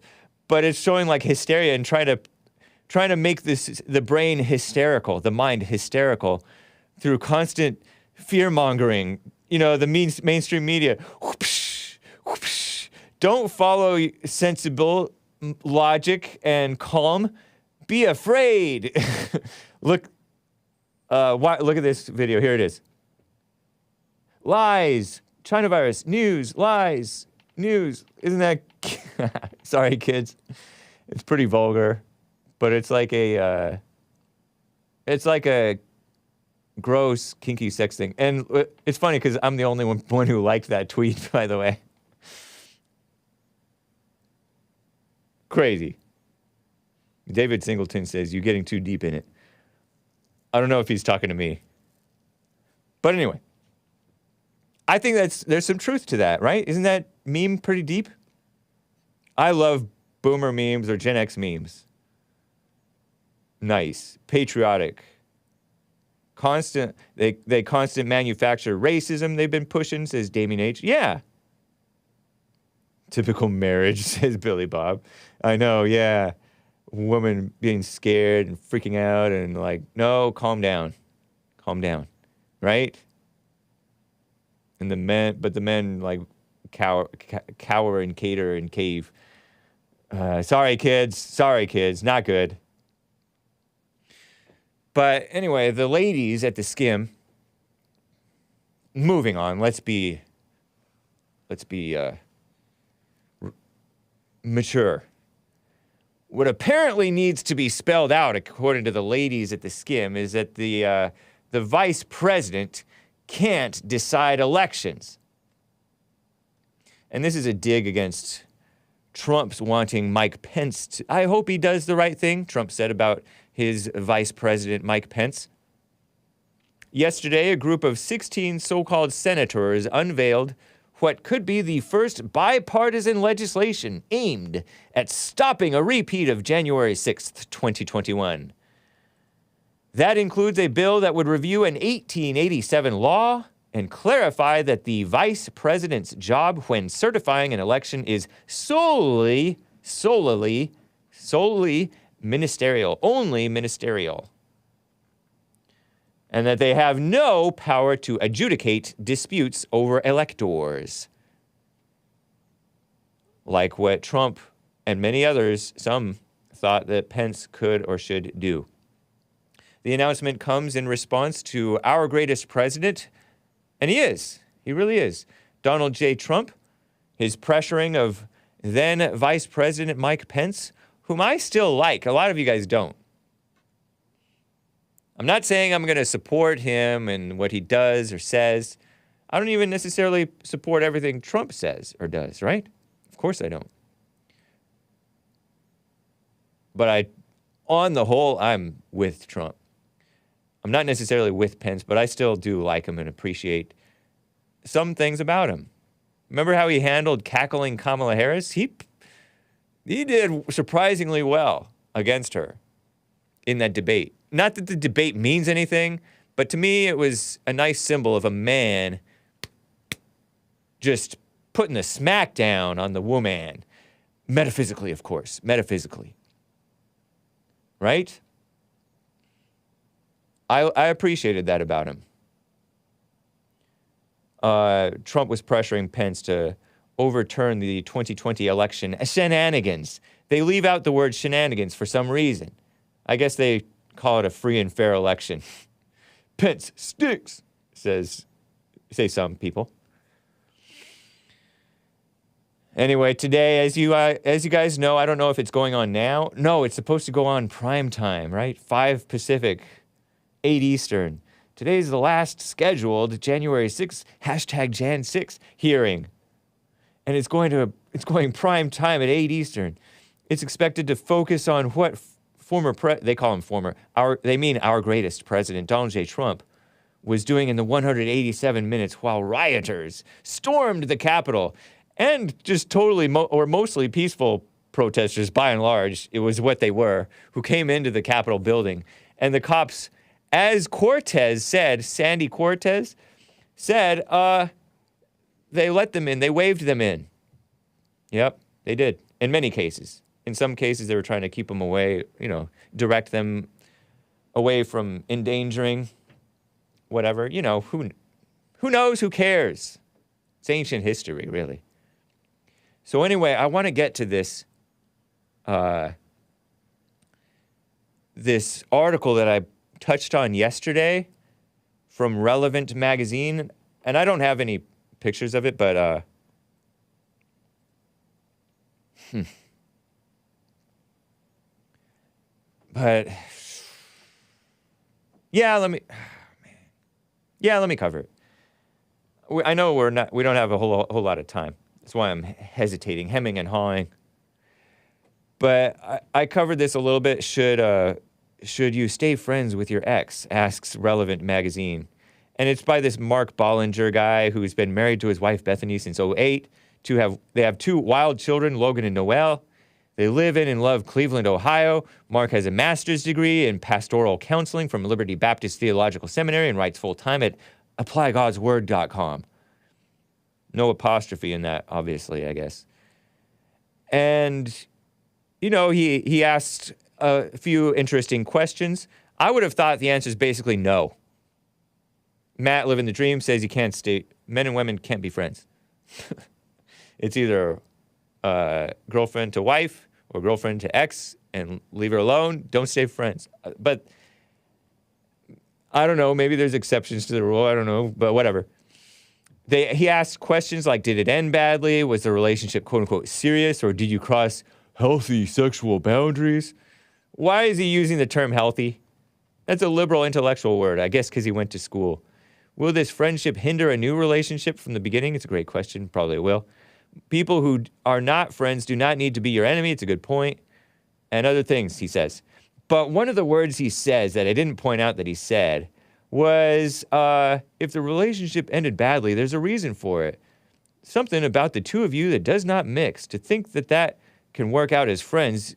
but it's showing like hysteria and trying to make the brain hysterical, the mind hysterical through constant fear mongering. The mainstream media. Whoopsh, whoopsh. Don't follow sensible logic and calm. Be afraid. Look at this video. Here it is. Lies. China virus. News. Lies. News. Isn't that... Sorry, kids. It's pretty vulgar. But it's like a gross, kinky sex thing. And it's funny because I'm the only one who liked that tweet, by the way. Crazy. David Singleton says, you're getting too deep in it. I don't know if he's talking to me. But anyway, I think there's some truth to that, right? Isn't that meme pretty deep? I love boomer memes or Gen X memes. Nice. Patriotic. Constant. They constant manufacture racism they've been pushing, says Damien H. Yeah. Typical marriage, says Billy Bob. I know, yeah. Woman being scared and freaking out and like, no, calm down, right? And the men like cower and cater and cave. Sorry kids, not good. But anyway, the ladies at the skim. Moving on, let's be mature. What apparently needs to be spelled out, according to the ladies at the skim, is that the vice president can't decide elections. And this is a dig against Trump's wanting Mike Pence to... I hope he does the right thing, Trump said about his vice president, Mike Pence. Yesterday, a group of 16 so-called senators unveiled what could be the first bipartisan legislation aimed at stopping a repeat of January 6th, 2021. That includes a bill that would review an 1887 law and clarify that the vice president's job when certifying an election is solely ministerial, only ministerial. And that they have no power to adjudicate disputes over electors. Like what Trump and many others, some thought that Pence could or should do. The announcement comes in response to our greatest president, and he really is, Donald J. Trump, his pressuring of then Vice President Mike Pence, whom I still like. A lot of you guys don't. I'm not saying I'm going to support him and what he does or says. I don't even necessarily support everything Trump says or does, right? Of course I don't. But on the whole, I'm with Trump. I'm not necessarily with Pence, but I still do like him and appreciate some things about him. Remember how he handled cackling Kamala Harris? He did surprisingly well against her in that debate. Not that the debate means anything, but to me, it was a nice symbol of a man just putting the smack down on the woman. Metaphysically, of course. Metaphysically. Right? I appreciated that about him. Trump was pressuring Pence to overturn the 2020 election shenanigans. They leave out the word shenanigans for some reason. I guess they call it a free and fair election. Pence stinks, say some people. Anyway, today, as you guys know, I don't know if it's going on now. No, it's supposed to go on prime time, right? 5 Pacific, 8 Eastern. Today's the last scheduled January 6th, #Jan6 hearing. And it's going prime time at 8 Eastern. It's expected to focus on what they call him former, they mean our greatest president, Donald J. Trump, was doing in the 187 minutes while rioters stormed the Capitol. And just totally or mostly peaceful protesters, by and large, it was what they were, who came into the Capitol building. And the cops, as Cortez said, Sandy Cortez said, they let them in. They waved them in. Yep, they did. In many cases. In some cases, they were trying to keep them away, direct them away from endangering whatever. Who knows? Who cares? It's ancient history, really. So anyway, I want to get to this this article that I touched on yesterday from Relevant magazine, and I don't have any pictures of it, but yeah, let me cover it. I know we don't have a whole lot of time. That's why I'm hesitating, hemming and hawing. But I covered this a little bit. Should you stay friends with your ex? Asks Relevant magazine. And it's by this Mark Bollinger guy who's been married to his wife Bethany since 2008. They have 2 wild children, Logan and Noel. They live in and love Cleveland, Ohio. Mark has a master's degree in pastoral counseling from Liberty Baptist Theological Seminary and writes full-time at applygodsword.com. No apostrophe in that, obviously, I guess. And, he asked a few interesting questions. I would have thought the answer is basically no. Matt, living the dream, says men and women can't be friends. It's either girlfriend to wife or girlfriend to ex and leave her alone. Don't stay friends. But I don't know. Maybe there's exceptions to the rule. I don't know, but whatever. He asked questions like, did it end badly? Was the relationship, quote unquote, serious? Or did you cross healthy sexual boundaries? Why is he using the term healthy? That's a liberal intellectual word, I guess because he went to school. Will this friendship hinder a new relationship from the beginning? It's a great question. Probably it will. People who are not friends do not need to be your enemy. It's a good point. And other things, he says. But one of the words he says that I didn't point out that he said was, if the relationship ended badly, there's a reason for it. Something about the two of you that does not mix. To think that can work out as friends,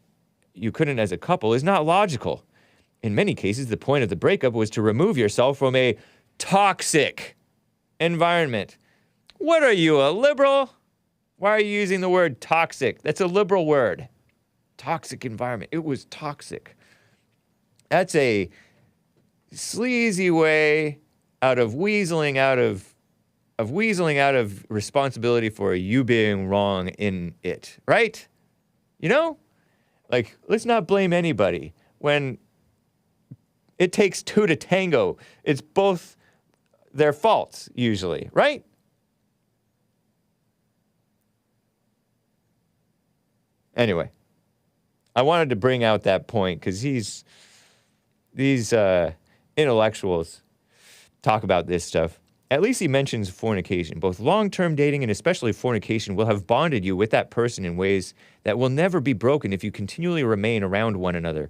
you couldn't as a couple, is not logical. In many cases, the point of the breakup was to remove yourself from a toxic environment. What are you, a liberal? Why are you using the word toxic? That's a liberal word. Toxic environment. It was toxic. That's a sleazy way out of weaseling out of responsibility for you being wrong in it, right? Like, let's not blame anybody when it takes 2 to tango. It's both their faults usually, right? Anyway, I wanted to bring out that point because these intellectuals talk about this stuff. At least he mentions fornication. Both long-term dating and especially fornication will have bonded you with that person in ways that will never be broken if you continually remain around one another.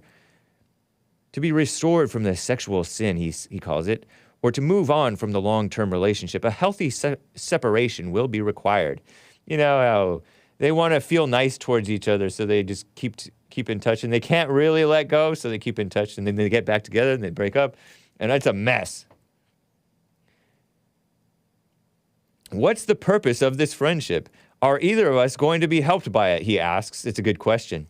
To be restored from the sexual sin, he calls it, or to move on from the long-term relationship, a healthy separation will be required. You know how they want to feel nice towards each other, so they just keep in touch, and they can't really let go, so they keep in touch, and then they get back together, and they break up, and that's a mess. What's the purpose of this friendship? Are either of us going to be helped by it, he asks. It's a good question.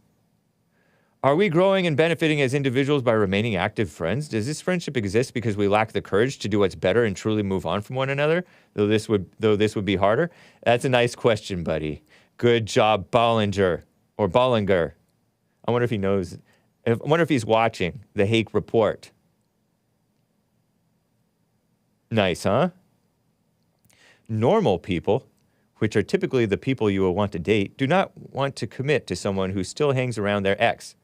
Are we growing and benefiting as individuals by remaining active friends? Does this friendship exist because we lack the courage to do what's better and truly move on from one another, though this would be harder? That's a nice question, buddy. Good job, Bollinger. I wonder if he knows. I wonder if he's watching the Hake Report. Nice, huh? Normal people, which are typically the people you will want to date, do not want to commit to someone who still hangs around their ex.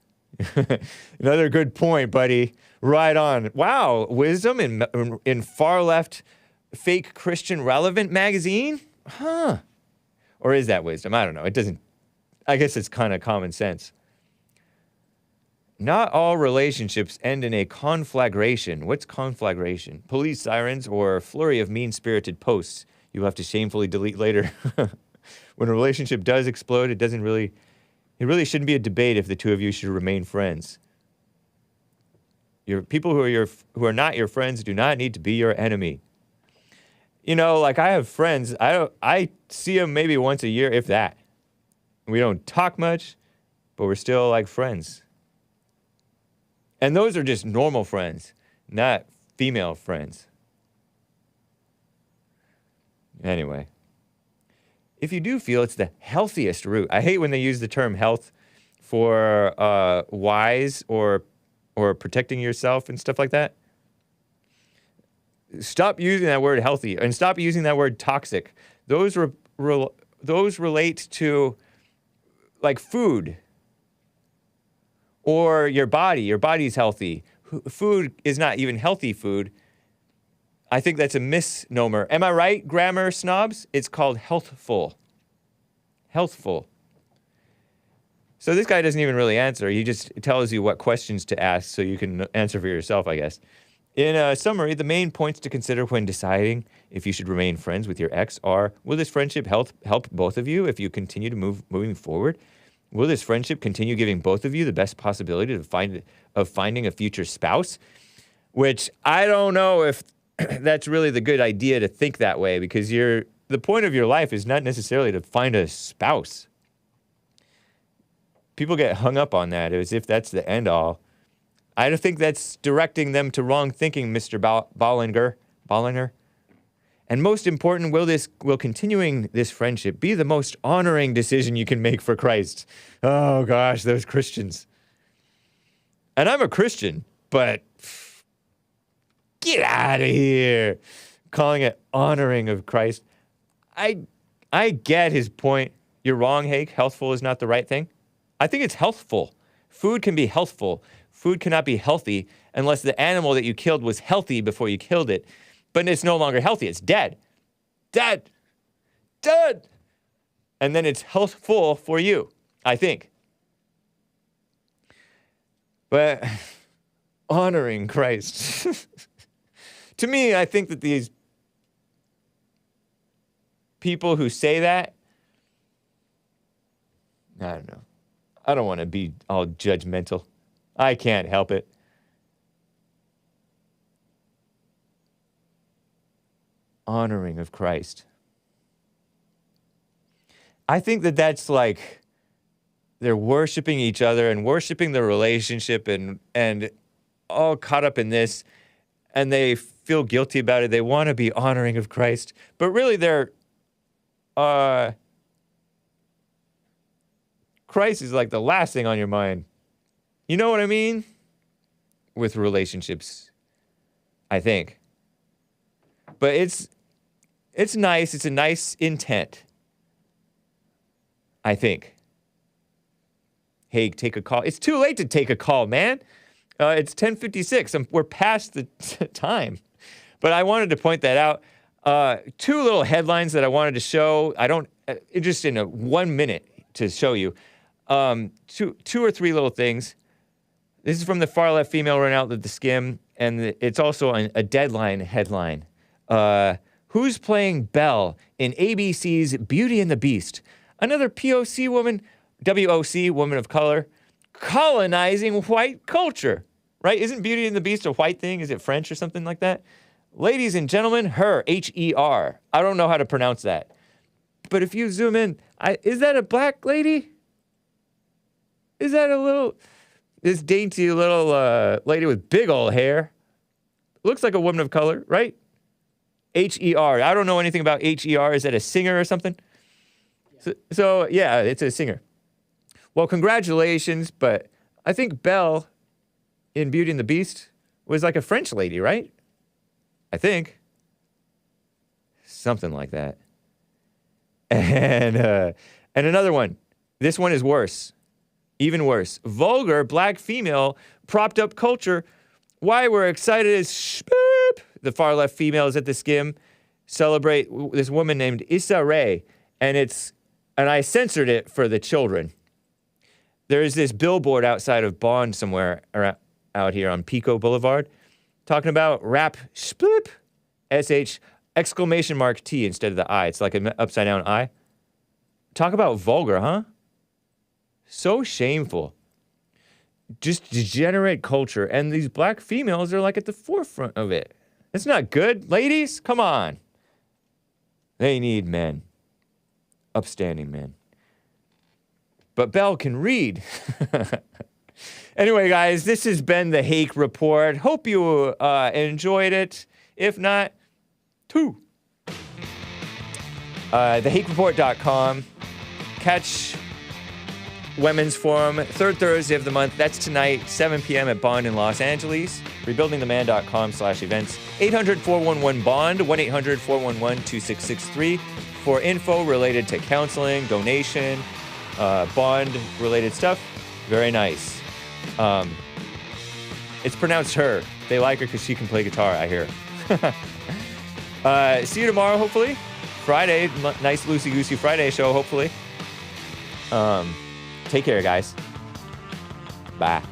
Another good point, buddy. Right on. Wow, wisdom in far-left fake Christian relevant magazine? Huh. Or is that wisdom? I don't know. It doesn't... I guess it's kind of common sense. Not all relationships end in a conflagration. What's conflagration? Police sirens or a flurry of mean-spirited posts you'll have to shamefully delete later. When a relationship does explode, it really shouldn't be a debate if the two of you should remain friends. Your people who are not your friends do not need to be your enemy. You know, like I have friends, I see them maybe once a year, if that. We don't talk much, but we're still like friends. And those are just normal friends, not female friends. Anyway, if you do feel it's the healthiest route, I hate when they use the term health for wise or protecting yourself and stuff like that. Stop using that word healthy and stop using that word toxic. Those relate to like food or your body. Your body's healthy. Food is not even healthy food. I think that's a misnomer. Am I right, grammar snobs? It's called healthful. Healthful. So this guy doesn't even really answer. He just tells you what questions to ask so you can answer for yourself, I guess. In a summary, the main points to consider when deciding if you should remain friends with your ex are, will this friendship help both of you if you continue to moving forward? Will this friendship continue giving both of you the best possibility of finding a future spouse? Which I don't know if that's really the good idea to think that way, because the point of your life is not necessarily to find a spouse. People get hung up on that as if that's the end all. I don't think that's directing them to wrong thinking, Mr. Bollinger. And most important, will continuing this friendship be the most honoring decision you can make for Christ? Oh gosh, those Christians. And I'm a Christian, but get out of here. Calling it honoring of Christ. I get his point. You're wrong, Hake. Healthful is not the right thing. I think it's healthful. Food can be healthful. Food cannot be healthy unless the animal that you killed was healthy before you killed it. But it's no longer healthy. It's dead. Dead. Dead. And then it's healthful for you, I think. But honoring Christ. To me, I think that these people who say that, I don't know. I don't want to be all judgmental. I can't help it. Honoring of Christ. I think that that's like they're worshiping each other and worshiping the relationship and all caught up in this, and they feel guilty about it. They want to be honoring of Christ, but really they're Christ is like the last thing on your mind. You know what I mean? With relationships, I think. But it's nice. It's a nice intent, I think. Hey, take a call. It's too late to take a call, man. It's 10:56. We're past the time. But I wanted to point that out. Two little headlines that I wanted to show. I don't, just in 1 minute to show you. Two or three little things. This is from the far left female run out of the skim, and it's also a Deadline headline. Who's playing Belle in ABC's Beauty and the Beast? Another POC woman, WOC, woman of color, colonizing white culture, right? Isn't Beauty and the Beast a white thing? Is it French or something like that? Ladies and gentlemen, her, H-E-R. I don't know how to pronounce that. But if you zoom in, is that a black lady? Is that this dainty little lady with big old hair? Looks like a woman of color, right? H-E-R. I don't know anything about H-E-R. Is that a singer or something? So yeah, it's a singer. Well, congratulations, but I think Belle in Beauty and the Beast was like a French lady, right? I think. Something like that. And another one. This one is worse. Even worse. Vulgar black female propped up culture. Why we're excited as shpoop. The far left females at the skim celebrate this woman named Issa Rae. And I censored it for the children. There's this billboard outside of Bond somewhere out here on Pico Boulevard talking about rap sploop, S-H, exclamation mark T instead of the I. It's like an upside down I. Talk about vulgar, huh? So shameful. Just degenerate culture. And these black females are like at the forefront of it. It's not good. Ladies, come on. They need men. Upstanding men. But Belle can read. Anyway, guys, this has been the Hake Report. Hope you enjoyed it. If not, thehakereport.com. Catch Women's Forum, third Thursday of the month. That's tonight, 7 p.m. at Bond in Los Angeles. Rebuildingtheman.com/events. 800-411-BOND, 1-800-411-2663 for info related to counseling, donation, Bond-related stuff. Very nice. It's pronounced her. They like her because she can play guitar, I hear. See you tomorrow, hopefully. Friday, nice loosey-goosey Friday show, hopefully. Take care, guys. Bye.